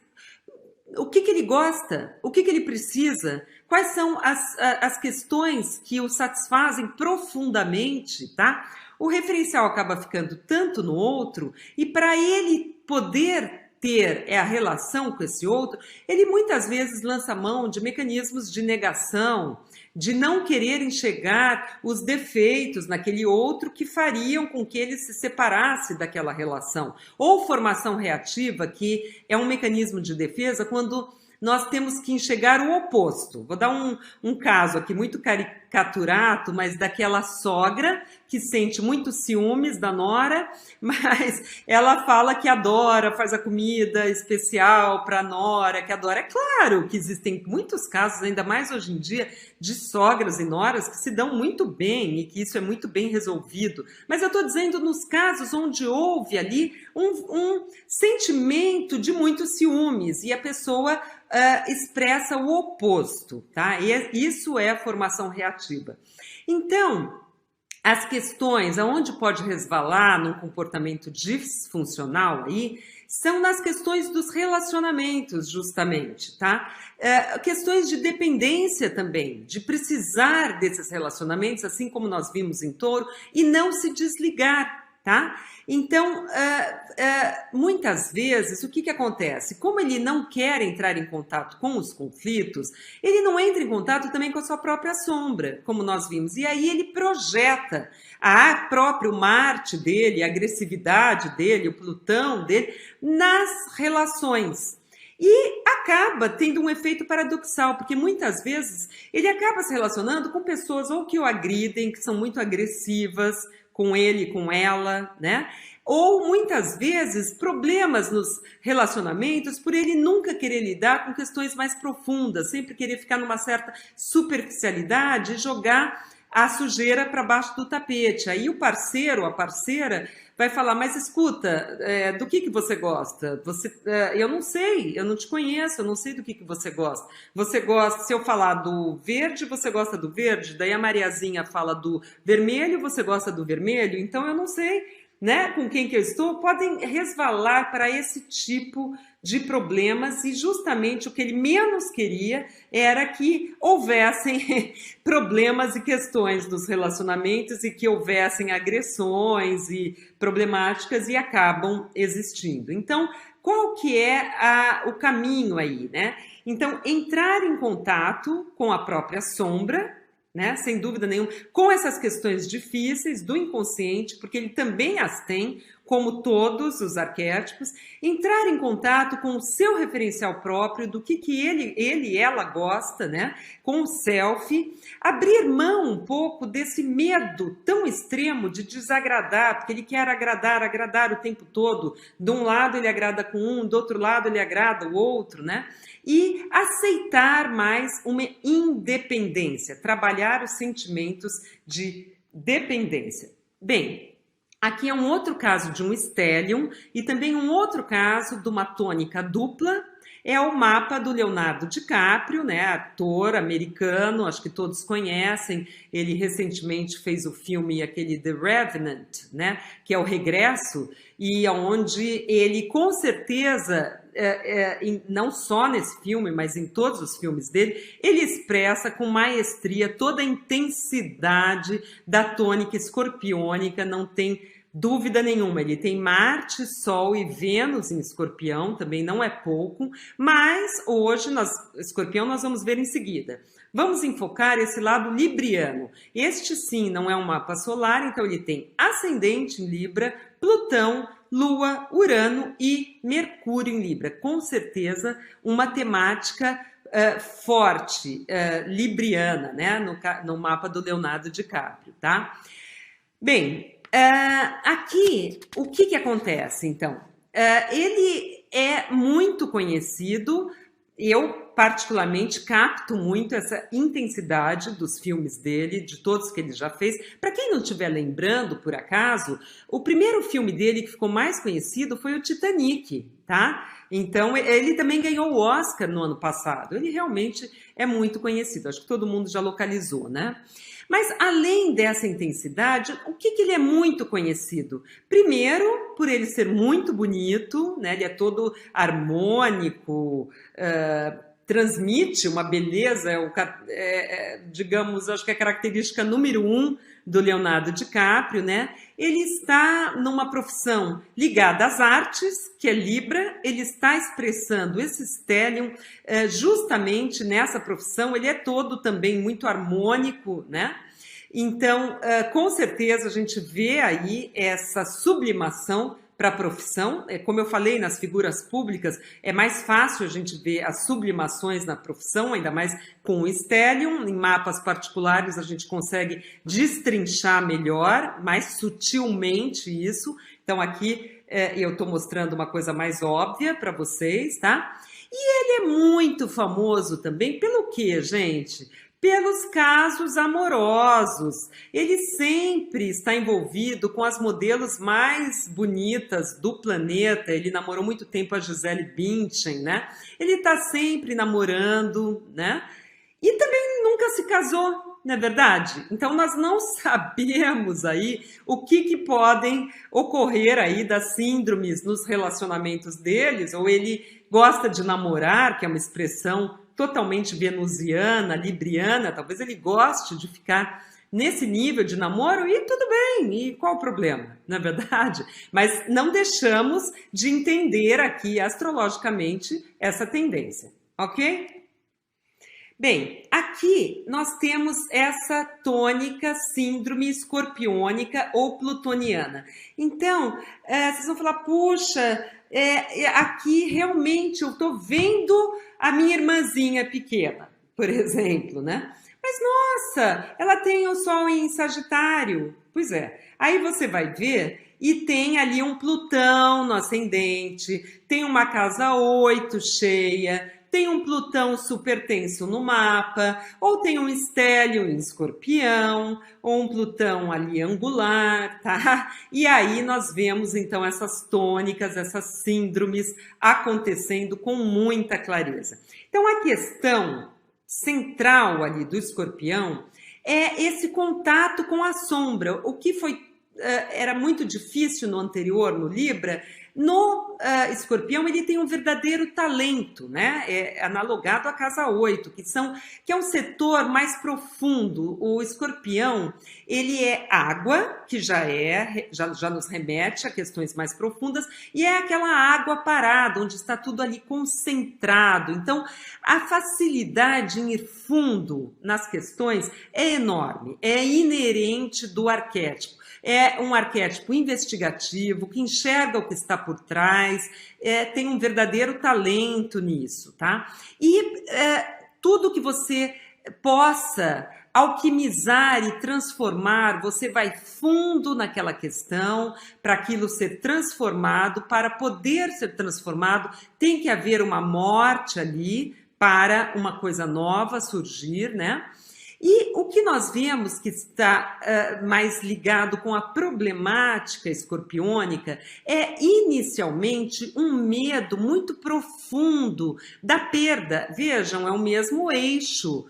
o que ele gosta, o que ele precisa, quais são as questões que o satisfazem profundamente, tá? O referencial acaba ficando tanto no outro, e para ele poder ter a relação com esse outro, ele muitas vezes lança mão de mecanismos de negação, de não querer enxergar os defeitos naquele outro que fariam com que ele se separasse daquela relação. Ou formação reativa, que é um mecanismo de defesa quando nós temos que enxergar o oposto. Vou dar um caso aqui muito caricaturato, mas daquela sogra que sente muito ciúmes da nora, mas ela fala que adora, faz a comida especial para a nora, que adora. É claro que existem muitos casos, ainda mais hoje em dia, de sogras e noras que se dão muito bem e que isso é muito bem resolvido. Mas eu estou dizendo nos casos onde houve ali um sentimento de muitos ciúmes e a pessoa expressa o oposto, tá? E isso é a formação reativa. Então, as questões aonde pode resvalar num comportamento disfuncional aí são nas questões dos relacionamentos, justamente, tá? Questões de dependência também, de precisar desses relacionamentos, assim como nós vimos em Touro, e não se desligar, tá? Então, muitas vezes, o que acontece? Como ele não quer entrar em contato com os conflitos, ele não entra em contato também com a sua própria sombra, como nós vimos. E aí ele projeta próprio Marte dele, a agressividade dele, o Plutão dele, nas relações. E acaba tendo um efeito paradoxal, porque muitas vezes ele acaba se relacionando com pessoas ou que o agridem, que são muito agressivas com ele, com ela, né? Ou muitas vezes problemas nos relacionamentos por ele nunca querer lidar com questões mais profundas, sempre querer ficar numa certa superficialidade e jogar a sujeira para baixo do tapete. Aí o parceiro, a parceira, vai falar, mas escuta, do que você gosta? Eu não sei, eu não te conheço, eu não sei do que você gosta. Você gosta, se eu falar do verde, você gosta do verde? Daí a Mariazinha fala do vermelho, você gosta do vermelho? Então eu não sei, né, com quem que eu estou. Podem resvalar para esse tipo de problemas e justamente o que ele menos queria era que houvessem problemas e questões dos relacionamentos e que houvessem agressões e problemáticas e acabam existindo. Então, qual que é o caminho aí, né? Então, entrar em contato com a própria sombra, né? Sem dúvida nenhuma, com essas questões difíceis do inconsciente, porque ele também as tem, como todos os arquétipos, entrar em contato com o seu referencial próprio, do que ele e ela gosta, né? Com o self, abrir mão um pouco desse medo tão extremo de desagradar, porque ele quer agradar o tempo todo. De um lado ele agrada com um, do outro lado ele agrada o outro, né? E aceitar mais uma independência, trabalhar os sentimentos de dependência. Bem, aqui é um outro caso de um stellium e também um outro caso de uma tônica dupla. É o mapa do Leonardo DiCaprio, né, ator americano, acho que todos conhecem. Ele recentemente fez o filme aquele The Revenant, né, que é o Regresso, e onde ele com certeza, não só nesse filme, mas em todos os filmes dele, ele expressa com maestria toda a intensidade da tônica escorpiônica, não tem dúvida nenhuma. Ele tem Marte, Sol e Vênus em Escorpião, também não é pouco, mas hoje, Escorpião, nós vamos ver em seguida. Vamos enfocar esse lado libriano. Este sim não é um mapa solar, então ele tem ascendente em Libra, Plutão, Lua, Urano e Mercúrio em Libra. Com certeza uma temática forte, libriana, né? No mapa do Leonardo DiCaprio, tá? Bem, aqui, o que acontece, então? Ele é muito conhecido, eu particularmente capto muito essa intensidade dos filmes dele, de todos que ele já fez. Para quem não estiver lembrando, por acaso, o primeiro filme dele que ficou mais conhecido foi o Titanic, tá? Então, ele também ganhou o Oscar no ano passado. Ele realmente é muito conhecido, acho que todo mundo já localizou, né? Mas, além dessa intensidade, o que ele é muito conhecido? Primeiro, por ele ser muito bonito, né? Ele é todo harmônico, transmite uma beleza, digamos, acho que é a característica número 1 do Leonardo DiCaprio, né? Ele está numa profissão ligada às artes, que é Libra, ele está expressando esse stellium justamente nessa profissão, ele é todo também muito harmônico, né? Então, com certeza a gente vê aí essa sublimação para a profissão. Como eu falei, nas figuras públicas é mais fácil a gente ver as sublimações na profissão, ainda mais com o stellium. Em mapas particulares a gente consegue destrinchar melhor, mais sutilmente isso. Então aqui eu estou mostrando uma coisa mais óbvia para vocês, tá? E ele é muito famoso também pelo quê, gente? Pelos casos amorosos. Ele sempre está envolvido com as modelos mais bonitas do planeta. Ele namorou muito tempo a Gisele Bündchen, né? Ele está sempre namorando, né? E também nunca se casou, não é verdade? Então nós não sabemos aí o que podem ocorrer aí das síndromes nos relacionamentos deles, ou ele gosta de namorar, que é uma expressão totalmente venusiana, libriana, talvez ele goste de ficar nesse nível de namoro e tudo bem, e qual o problema, não é verdade? Mas não deixamos de entender aqui astrologicamente essa tendência, ok? Bem, aqui nós temos essa tônica síndrome escorpiônica ou plutoniana. Então, vocês vão falar, puxa, aqui realmente eu estou vendo a minha irmãzinha pequena, por exemplo, né? Mas nossa, ela tem o Sol em Sagitário. Pois é, aí você vai ver e tem ali um Plutão no ascendente, tem uma casa 8 cheia, tem um Plutão supertenso no mapa, ou tem um estélio em Escorpião, ou um Plutão ali angular, tá? E aí nós vemos então essas tônicas, essas síndromes acontecendo com muita clareza. Então a questão central ali do Escorpião é esse contato com a sombra, o que era muito difícil no anterior, no Libra. No Escorpião, ele tem um verdadeiro talento, né? É analogado à casa 8, que é um setor mais profundo. O Escorpião, ele é água, que já nos remete a questões mais profundas, e é aquela água parada, onde está tudo ali concentrado. Então, a facilidade em ir fundo nas questões é enorme, é inerente do arquétipo. É um arquétipo investigativo, que enxerga o que está por trás, tem um verdadeiro talento nisso, tá? E tudo que você possa alquimizar e transformar, você vai fundo naquela questão, para aquilo ser transformado. Para poder ser transformado, tem que haver uma morte ali, para uma coisa nova surgir, né? E o que nós vemos que está mais ligado com a problemática escorpiônica é, inicialmente, um medo muito profundo da perda. Vejam, é o mesmo eixo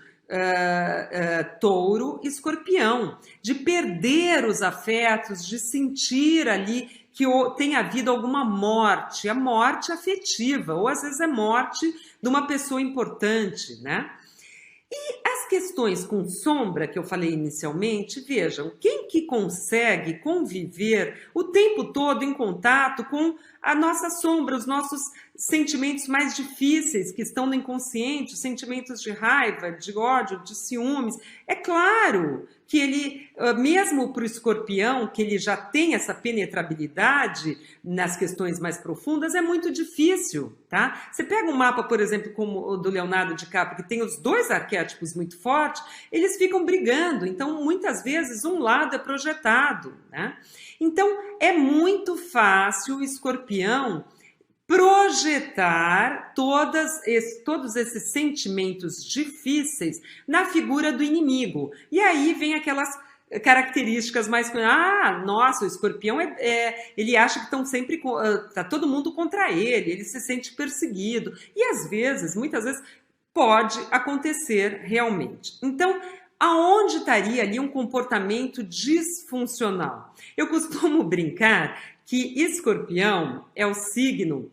touro-escorpião, de perder os afetos, de sentir ali que tem havido alguma morte, a morte afetiva, ou às vezes é morte de uma pessoa importante, né? E as questões com sombra que eu falei inicialmente, vejam, quem que consegue conviver o tempo todo em contato com a nossa sombra, os nossos sentimentos mais difíceis que estão no inconsciente, sentimentos de raiva, de ódio, de ciúmes. É claro que ele, mesmo para o escorpião, que ele já tem essa penetrabilidade nas questões mais profundas, é muito difícil, tá? Você pega um mapa, por exemplo, como o do Leonardo DiCaprio, que tem os dois arquétipos muito fortes, eles ficam brigando, então muitas vezes um lado é projetado, né? Então é muito fácil o escorpião projetar todos esses sentimentos difíceis na figura do inimigo. E aí vem aquelas características mais... nossa, o escorpião ele acha que estão sempre... Está todo mundo contra ele se sente perseguido. E às vezes, muitas vezes, pode acontecer realmente. Então, aonde estaria ali um comportamento disfuncional? Eu costumo brincar que escorpião é o signo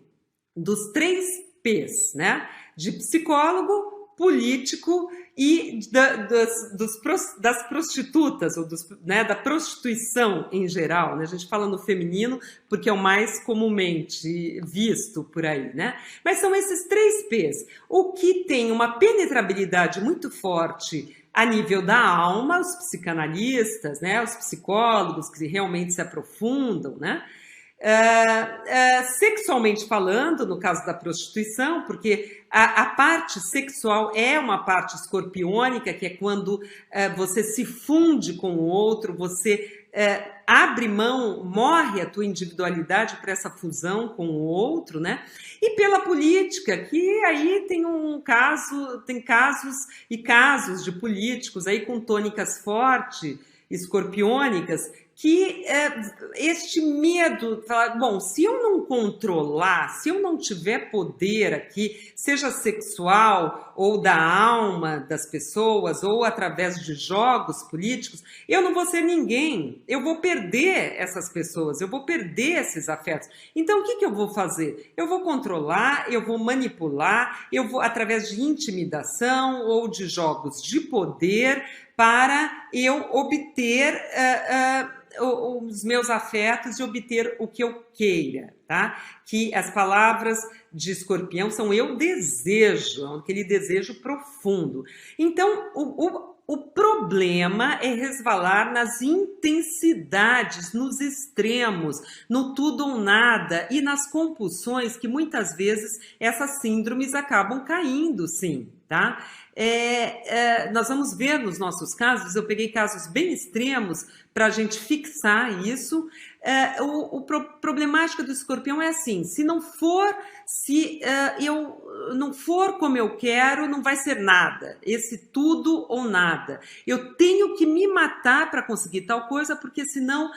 dos 3 P's, né? De psicólogo, político e das prostitutas, ou da prostituição em geral, né? A gente fala no feminino porque é o mais comumente visto por aí, né? Mas são esses 3 P's. O que tem uma penetrabilidade muito forte a nível da alma, os psicanalistas, né? Os psicólogos que realmente se aprofundam, né? Sexualmente falando, no caso da prostituição, porque a parte sexual é uma parte escorpiônica, que é quando você se funde com o outro, você abre mão, morre a tua individualidade para essa fusão com o outro, né? E pela política, que aí tem casos e casos de políticos aí com tônicas fortes, escorpiônicas, que este medo, bom, se eu não controlar, se eu não tiver poder aqui, seja sexual ou da alma das pessoas, ou através de jogos políticos, eu não vou ser ninguém, eu vou perder essas pessoas, eu vou perder esses afetos. Então, o que eu vou fazer? Eu vou controlar, eu vou manipular, eu vou, através de intimidação ou de jogos de poder, para eu obter os meus afetos e obter o que eu queira, tá? Que as palavras de escorpião são eu desejo, aquele desejo profundo. Então, O problema é resvalar nas intensidades, nos extremos, no tudo ou nada e nas compulsões que muitas vezes essas síndromes acabam caindo, sim, tá? Nós vamos ver nos nossos casos, eu peguei casos bem extremos para a gente fixar isso. Problemática do escorpião é assim, se eu não for como eu quero, não vai ser nada, esse tudo ou nada. Eu tenho que me matar para conseguir tal coisa, porque senão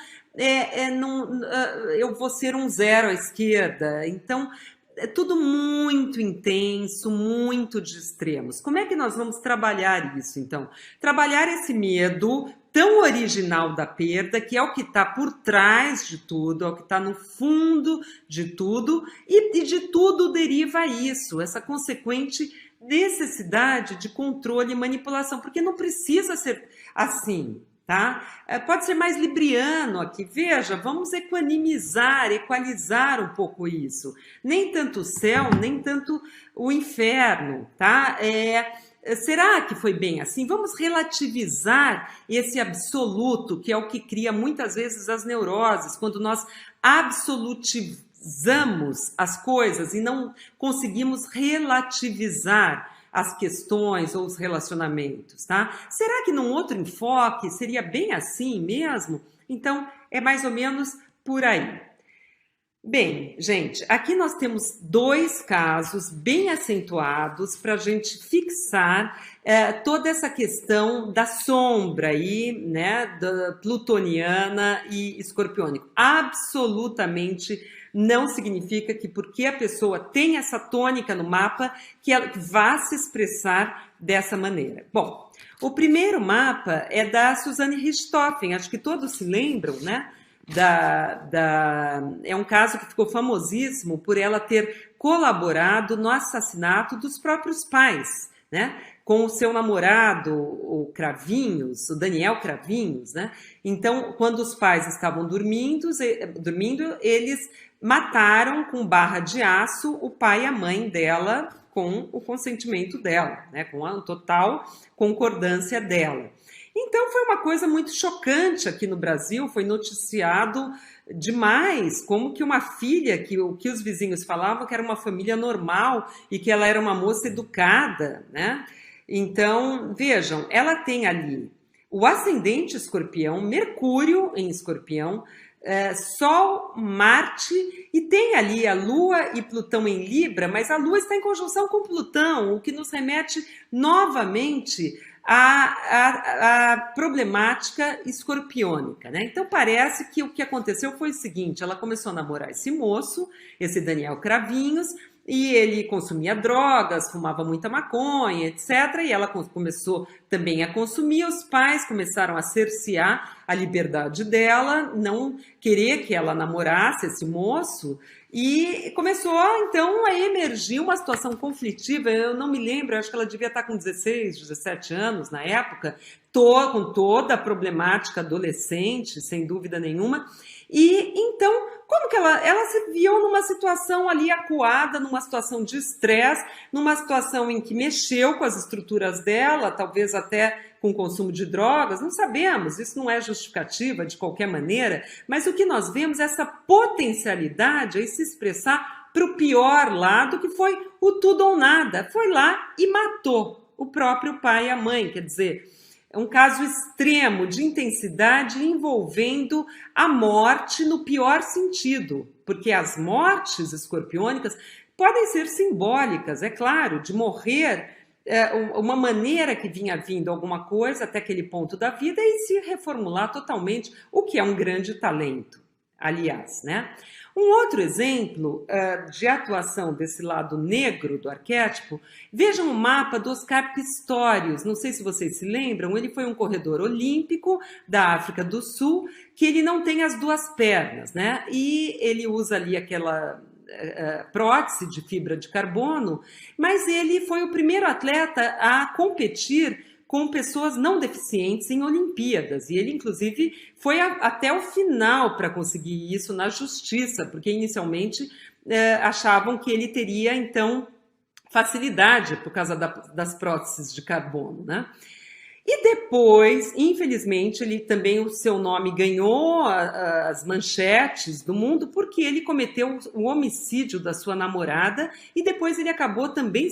eu vou ser um zero à esquerda. Então, é tudo muito intenso, muito de extremos. Como é que nós vamos trabalhar isso, então? Trabalhar esse medo tão original da perda, que é o que está por trás de tudo, é o que está no fundo de tudo, e de tudo deriva isso, essa consequente necessidade de controle e manipulação, porque não precisa ser assim. Tá? Pode ser mais libriano aqui. Veja, vamos equalizar um pouco isso. Nem tanto o céu, nem tanto o inferno, tá? Será que foi bem assim? Vamos relativizar esse absoluto, que é o que cria muitas vezes as neuroses, quando nós absolutizamos as coisas e não conseguimos relativizar as questões ou os relacionamentos, tá? Será que num outro enfoque seria bem assim mesmo? Então, é mais ou menos por aí. Bem, gente, aqui nós temos dois casos bem acentuados para a gente fixar toda essa questão da sombra aí, né, da plutoniana e escorpiônico. Absolutamente não significa que porque a pessoa tem essa tônica no mapa, que ela vá se expressar dessa maneira. Bom, o primeiro mapa é da Suzanne Richthofen, acho que todos se lembram, né? É um caso que ficou famosíssimo por ela ter colaborado no assassinato dos próprios pais, né? Com o seu namorado, o Cravinhos, o Daniel Cravinhos, né? Então, quando os pais estavam dormindo, eles mataram com barra de aço o pai e a mãe dela com o consentimento dela, né? Com a total concordância dela. Então foi uma coisa muito chocante aqui no Brasil, foi noticiado demais, como que uma filha, que os vizinhos falavam que era uma família normal e que ela era uma moça educada, né? Então, vejam, ela tem ali o ascendente escorpião, Mercúrio em escorpião, Sol, Marte, e tem ali a Lua e Plutão em Libra, mas a Lua está em conjunção com Plutão, o que nos remete novamente à problemática escorpiônica, né? Então parece que o que aconteceu foi o seguinte: ela começou a namorar esse moço, esse Daniel Cravinhos, e ele consumia drogas, fumava muita maconha, etc. E ela começou também a consumir, os pais começaram a cercear a liberdade dela, não querer que ela namorasse esse moço, e começou então a emergir uma situação conflitiva. Eu não me lembro, acho que ela devia estar com 16, 17 anos na época, com toda a problemática adolescente, sem dúvida nenhuma. E então, como que ela se viu numa situação ali acuada, numa situação de estresse, numa situação em que mexeu com as estruturas dela, talvez até com o consumo de drogas, não sabemos, isso não é justificativa de qualquer maneira, mas o que nós vemos é essa potencialidade aí se expressar para o pior lado, que foi o tudo ou nada. Foi lá e matou o próprio pai e a mãe, quer dizer, é um caso extremo de intensidade envolvendo a morte no pior sentido, porque as mortes escorpiônicas podem ser simbólicas, é claro, de morrer uma maneira que vinha vindo alguma coisa até aquele ponto da vida e se reformular totalmente, o que é um grande talento, aliás, né? Um outro exemplo de atuação desse lado negro do arquétipo, vejam o mapa do Oscar Pistorius, não sei se vocês se lembram, ele foi um corredor olímpico da África do Sul, que ele não tem as duas pernas, né? E ele usa ali aquela prótese de fibra de carbono, mas ele foi o primeiro atleta a competir com pessoas não deficientes em Olimpíadas, e ele inclusive foi até o final para conseguir isso na justiça, porque inicialmente achavam que ele teria então facilidade por causa das próteses de carbono, né? E depois, infelizmente, ele também, o seu nome ganhou as manchetes do mundo porque ele cometeu o homicídio da sua namorada e depois ele acabou também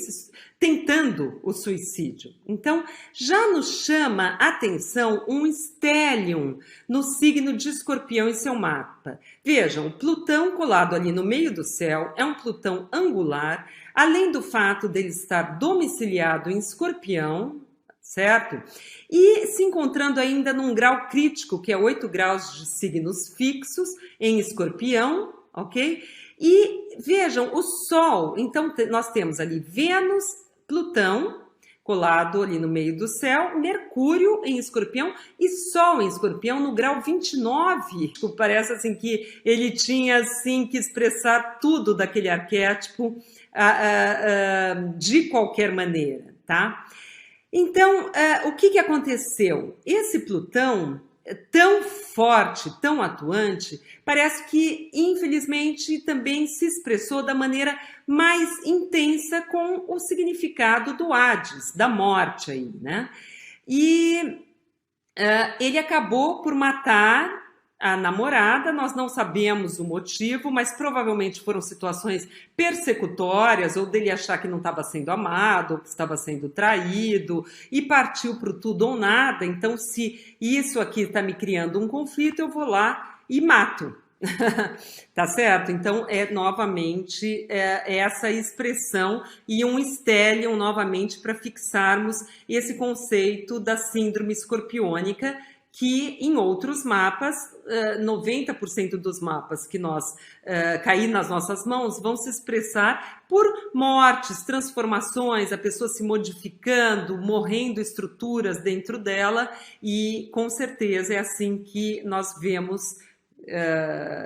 tentando o suicídio. Então, já nos chama a atenção um stellium no signo de Escorpião em seu mapa. Vejam, Plutão colado ali no meio do céu é um Plutão angular, além do fato dele estar domiciliado em Escorpião, certo? E se encontrando ainda num grau crítico, que é 8 graus de signos fixos em Escorpião, ok? E vejam, o Sol, então nós temos ali Vênus, Plutão, colado ali no meio do céu, Mercúrio em Escorpião e Sol em Escorpião no grau 29. Parece assim que ele tinha assim que expressar tudo daquele arquétipo de qualquer maneira, tá? Então, o que aconteceu? Esse Plutão, tão forte, tão atuante, parece que, infelizmente, também se expressou da maneira mais intensa com o significado do Hades, da morte aí, né? E ele acabou por matar a namorada, nós não sabemos o motivo, mas provavelmente foram situações persecutórias, ou dele achar que não estava sendo amado, ou que estava sendo traído, e partiu para o tudo ou nada. Então, se isso aqui está me criando um conflito, eu vou lá e mato. Tá certo? Então, novamente essa expressão e um stellium novamente para fixarmos esse conceito da síndrome escorpiônica, que em outros mapas, 90% dos mapas que cair nas nossas mãos vão se expressar por mortes, transformações, a pessoa se modificando, morrendo estruturas dentro dela, e com certeza é assim que nós vemos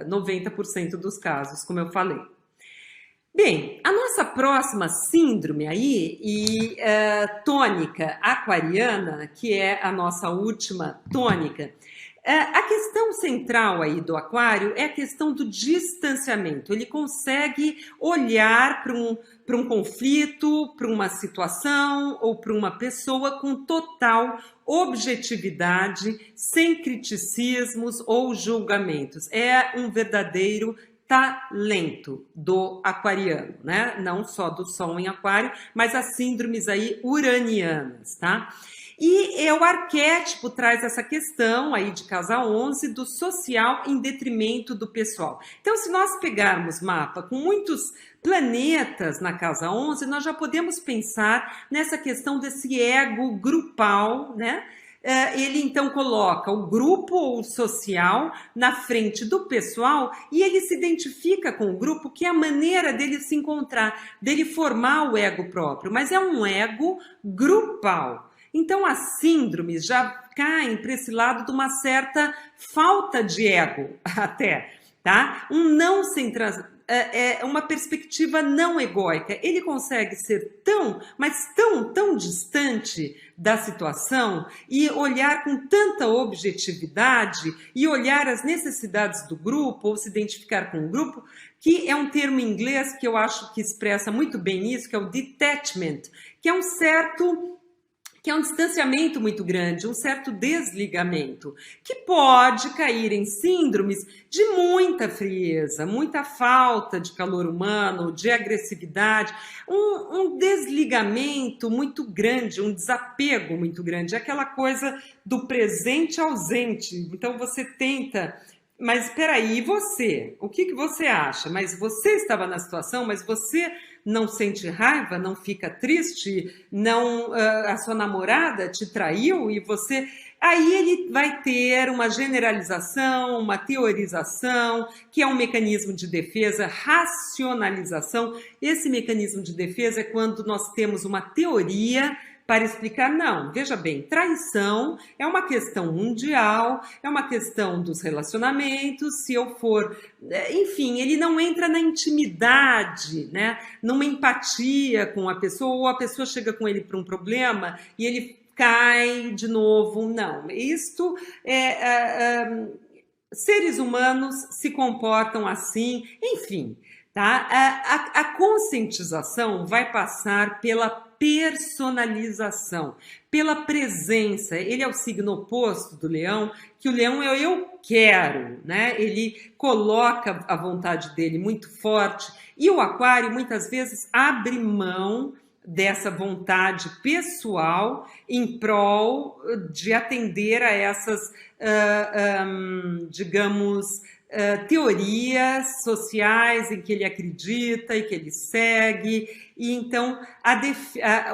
90% dos casos, como eu falei. Bem, a nossa próxima síndrome aí, tônica aquariana, que é a nossa última tônica, a questão central aí do aquário é a questão do distanciamento. Ele consegue olhar para um conflito, para uma situação ou para uma pessoa com total objetividade, sem criticismos ou julgamentos. É um verdadeiro talento do aquariano, né? Não só do Sol em Aquário, mas as síndromes aí uranianas, tá? E o arquétipo traz essa questão aí de casa 11 do social em detrimento do pessoal. Então, se nós pegarmos mapa com muitos planetas na casa 11, nós já podemos pensar nessa questão desse ego grupal, né? Ele então coloca o grupo ou o social na frente do pessoal e ele se identifica com o grupo, que é a maneira dele se encontrar, dele formar o ego próprio, mas é um ego grupal. Então as síndromes já caem para esse lado de uma certa falta de ego até, tá? Uma perspectiva não egóica. Ele consegue ser mas tão distante da situação e olhar com tanta objetividade e olhar as necessidades do grupo ou se identificar com o grupo, que é um termo em inglês que eu acho que expressa muito bem isso, que é o detachment, que é um distanciamento muito grande, um certo desligamento, que pode cair em síndromes de muita frieza, muita falta de calor humano, de agressividade, um desligamento muito grande, um desapego muito grande, aquela coisa do presente ausente. Então você tenta... Mas espera aí, e você? O que você acha? Mas você estava na situação, mas você não sente raiva, não fica triste, a sua namorada te traiu e você... Aí ele vai ter uma generalização, uma teorização, que é um mecanismo de defesa, racionalização. Esse mecanismo de defesa é quando nós temos uma teoria para explicar, não, veja bem, traição é uma questão mundial, é uma questão dos relacionamentos, se eu for... Enfim, ele não entra na intimidade, né? Numa empatia com a pessoa, ou a pessoa chega com ele para um problema e ele cai de novo. Não, isto seres humanos se comportam assim, enfim, tá? A conscientização vai passar pela personalização, pela presença. Ele é o signo oposto do leão, que o leão é o eu quero, né? Ele coloca a vontade dele muito forte, e o aquário muitas vezes abre mão dessa vontade pessoal em prol de atender a essas, digamos, teorias sociais em que ele acredita e que ele segue. E então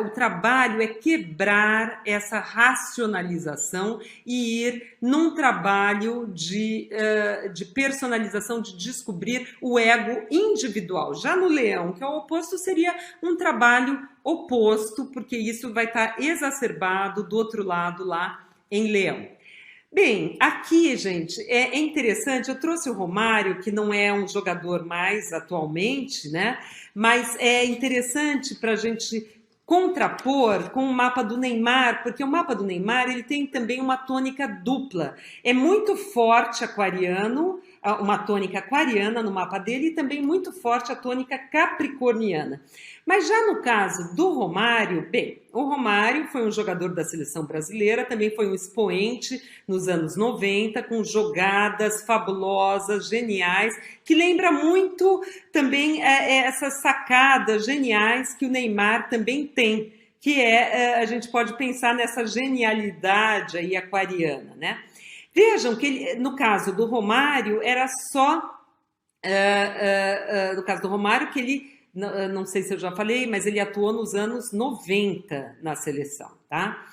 o trabalho é quebrar essa racionalização e ir num trabalho de personalização, de descobrir o ego individual. Já no leão, que é o oposto, seria um trabalho oposto, porque isso vai estar exacerbado do outro lado lá em leão. Bem, aqui, gente, é interessante, eu trouxe o Romário, que não é um jogador mais atualmente, né? Mas é interessante para a gente contrapor com o mapa do Neymar, porque o mapa do Neymar ele tem também uma tônica dupla. É muito forte aquariano, uma tônica aquariana no mapa dele, e também muito forte a tônica capricorniana. Mas já no caso do Romário, bem, o Romário foi um jogador da seleção brasileira, também foi um expoente nos anos 90, com jogadas fabulosas, geniais, que lembra muito também essas sacadas geniais que o Neymar também tem, que a gente pode pensar nessa genialidade aí aquariana, né? Vejam que ele, no caso do Romário, era só, no caso do Romário, que ele, não sei se eu já falei, mas ele atuou nos anos 90 na seleção, tá?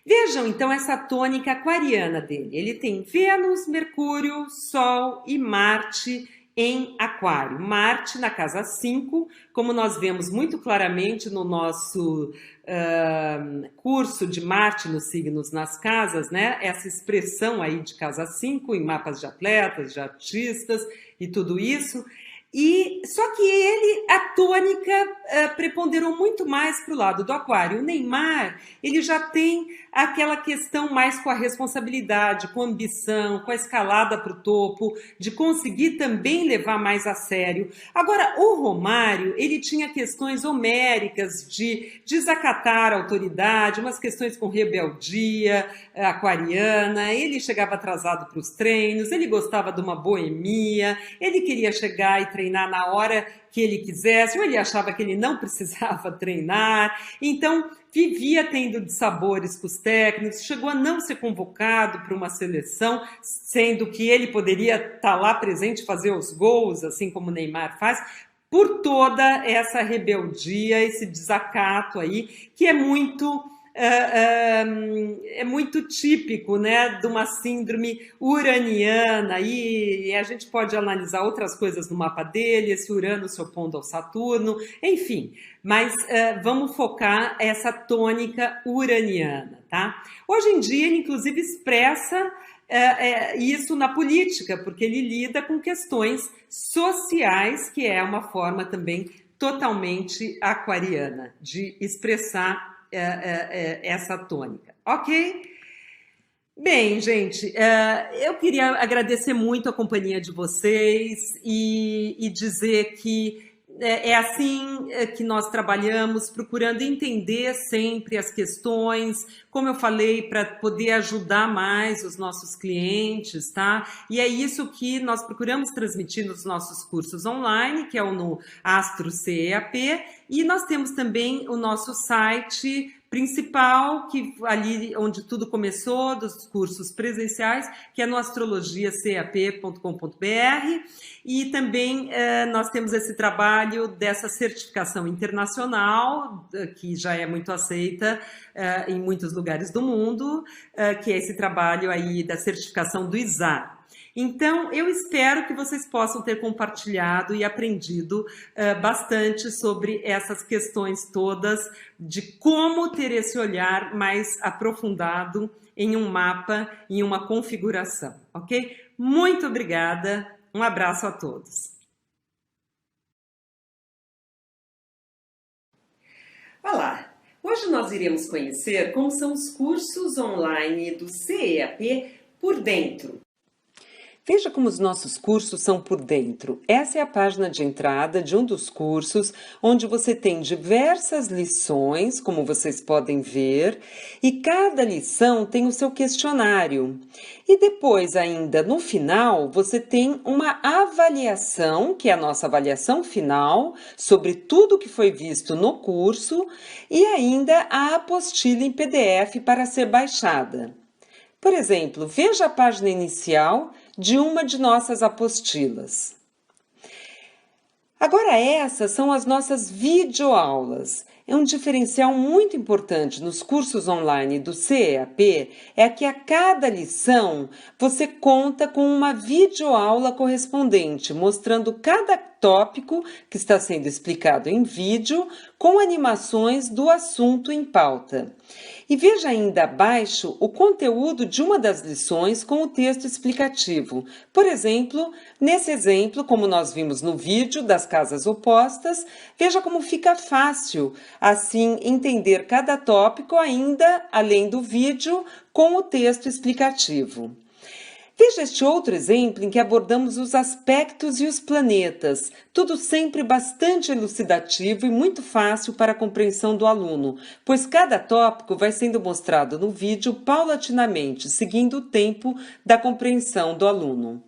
Vejam, então, essa tônica aquariana dele. Ele tem Vênus, Mercúrio, Sol e Marte em Aquário. Marte na casa 5, como nós vemos muito claramente no nosso curso de Marte nos signos nas casas, né? Essa expressão aí de casa 5 em mapas de atletas, de artistas e tudo isso. E só que a tônica preponderou muito mais para o lado do aquário. O Neymar, ele já tem aquela questão mais com a responsabilidade, com a ambição, com a escalada para o topo, de conseguir também levar mais a sério. Agora, o Romário, ele tinha questões homéricas de desacatar a autoridade, umas questões com rebeldia aquariana, ele chegava atrasado para os treinos, ele gostava de uma boemia, ele queria chegar e treinar na hora que ele quisesse, ou ele achava que ele não precisava treinar, então vivia tendo dissabores com os técnicos, chegou a não ser convocado para uma seleção, sendo que ele poderia estar lá presente, fazer os gols, assim como o Neymar faz, por toda essa rebeldia, esse desacato aí, que é muito típico, né, de uma síndrome uraniana, e a gente pode analisar outras coisas no mapa dele, esse Urano se opondo ao Saturno, enfim, mas vamos focar essa tônica uraniana, tá? Hoje em dia ele inclusive expressa isso na política, porque ele lida com questões sociais, que é uma forma também totalmente aquariana de expressar essa tônica, ok? Bem, gente, eu queria agradecer muito a companhia de vocês e dizer que é assim que nós trabalhamos, procurando entender sempre as questões, como eu falei, para poder ajudar mais os nossos clientes, tá? E é isso que nós procuramos transmitir nos nossos cursos online, que é o no Astro CEAP, e nós temos também o nosso site principal, que ali onde tudo começou, dos cursos presenciais, que é no astrologiacap.com.br, e também nós temos esse trabalho dessa certificação internacional, que já é muito aceita em muitos lugares do mundo, que é esse trabalho aí da certificação do ISAR. Então, eu espero que vocês possam ter compartilhado e aprendido bastante sobre essas questões todas de como ter esse olhar mais aprofundado em um mapa, em uma configuração, ok? Muito obrigada, um abraço a todos. Olá! Hoje nós iremos conhecer como são os cursos online do CEAP por dentro. Veja como os nossos cursos são por dentro. Essa é a página de entrada de um dos cursos, onde você tem diversas lições, como vocês podem ver, e cada lição tem o seu questionário. E depois, ainda no final, você tem uma avaliação, que é a nossa avaliação final, sobre tudo que foi visto no curso, e ainda a apostila em PDF para ser baixada. Por exemplo, veja a página inicial de uma de nossas apostilas. Agora, essas são as nossas videoaulas. É um diferencial muito importante nos cursos online do CEAP é que a cada lição você conta com uma videoaula correspondente, mostrando cada tópico que está sendo explicado em vídeo com animações do assunto em pauta. E veja ainda abaixo o conteúdo de uma das lições com o texto explicativo. Por exemplo, nesse exemplo, como nós vimos no vídeo das casas opostas, veja como fica fácil, assim, entender cada tópico ainda, além do vídeo, com o texto explicativo. Veja este outro exemplo em que abordamos os aspectos e os planetas, tudo sempre bastante elucidativo e muito fácil para a compreensão do aluno, pois cada tópico vai sendo mostrado no vídeo paulatinamente, seguindo o tempo da compreensão do aluno.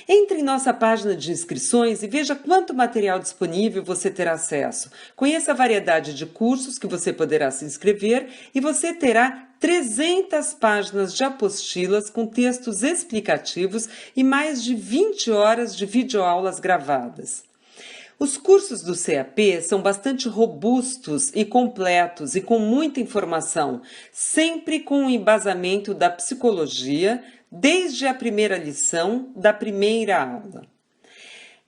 Entre em nossa página de inscrições e veja quanto material disponível você terá acesso. Conheça a variedade de cursos que você poderá se inscrever e você terá 300 páginas de apostilas com textos explicativos e mais de 20 horas de videoaulas gravadas. Os cursos do CEAP são bastante robustos e completos e com muita informação, sempre com o embasamento da psicologia, desde a primeira lição da primeira aula.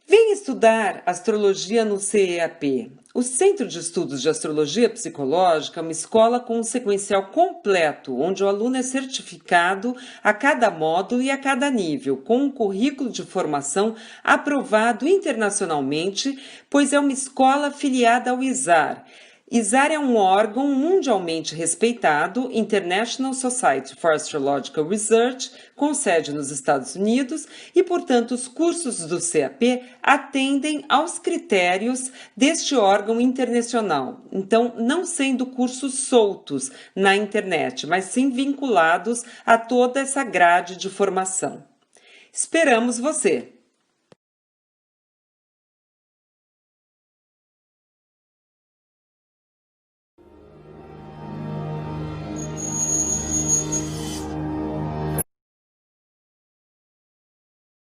Venha estudar astrologia no CEAP. O Centro de Estudos de Astrologia Psicológica é uma escola com um sequencial completo, onde o aluno é certificado a cada módulo e a cada nível, com um currículo de formação aprovado internacionalmente, pois é uma escola afiliada ao ISAR. ISAR é um órgão mundialmente respeitado, International Society for Astrological Research, com sede nos Estados Unidos, e, portanto, os cursos do CEAP atendem aos critérios deste órgão internacional. Então, não sendo cursos soltos na internet, mas sim vinculados a toda essa grade de formação. Esperamos você!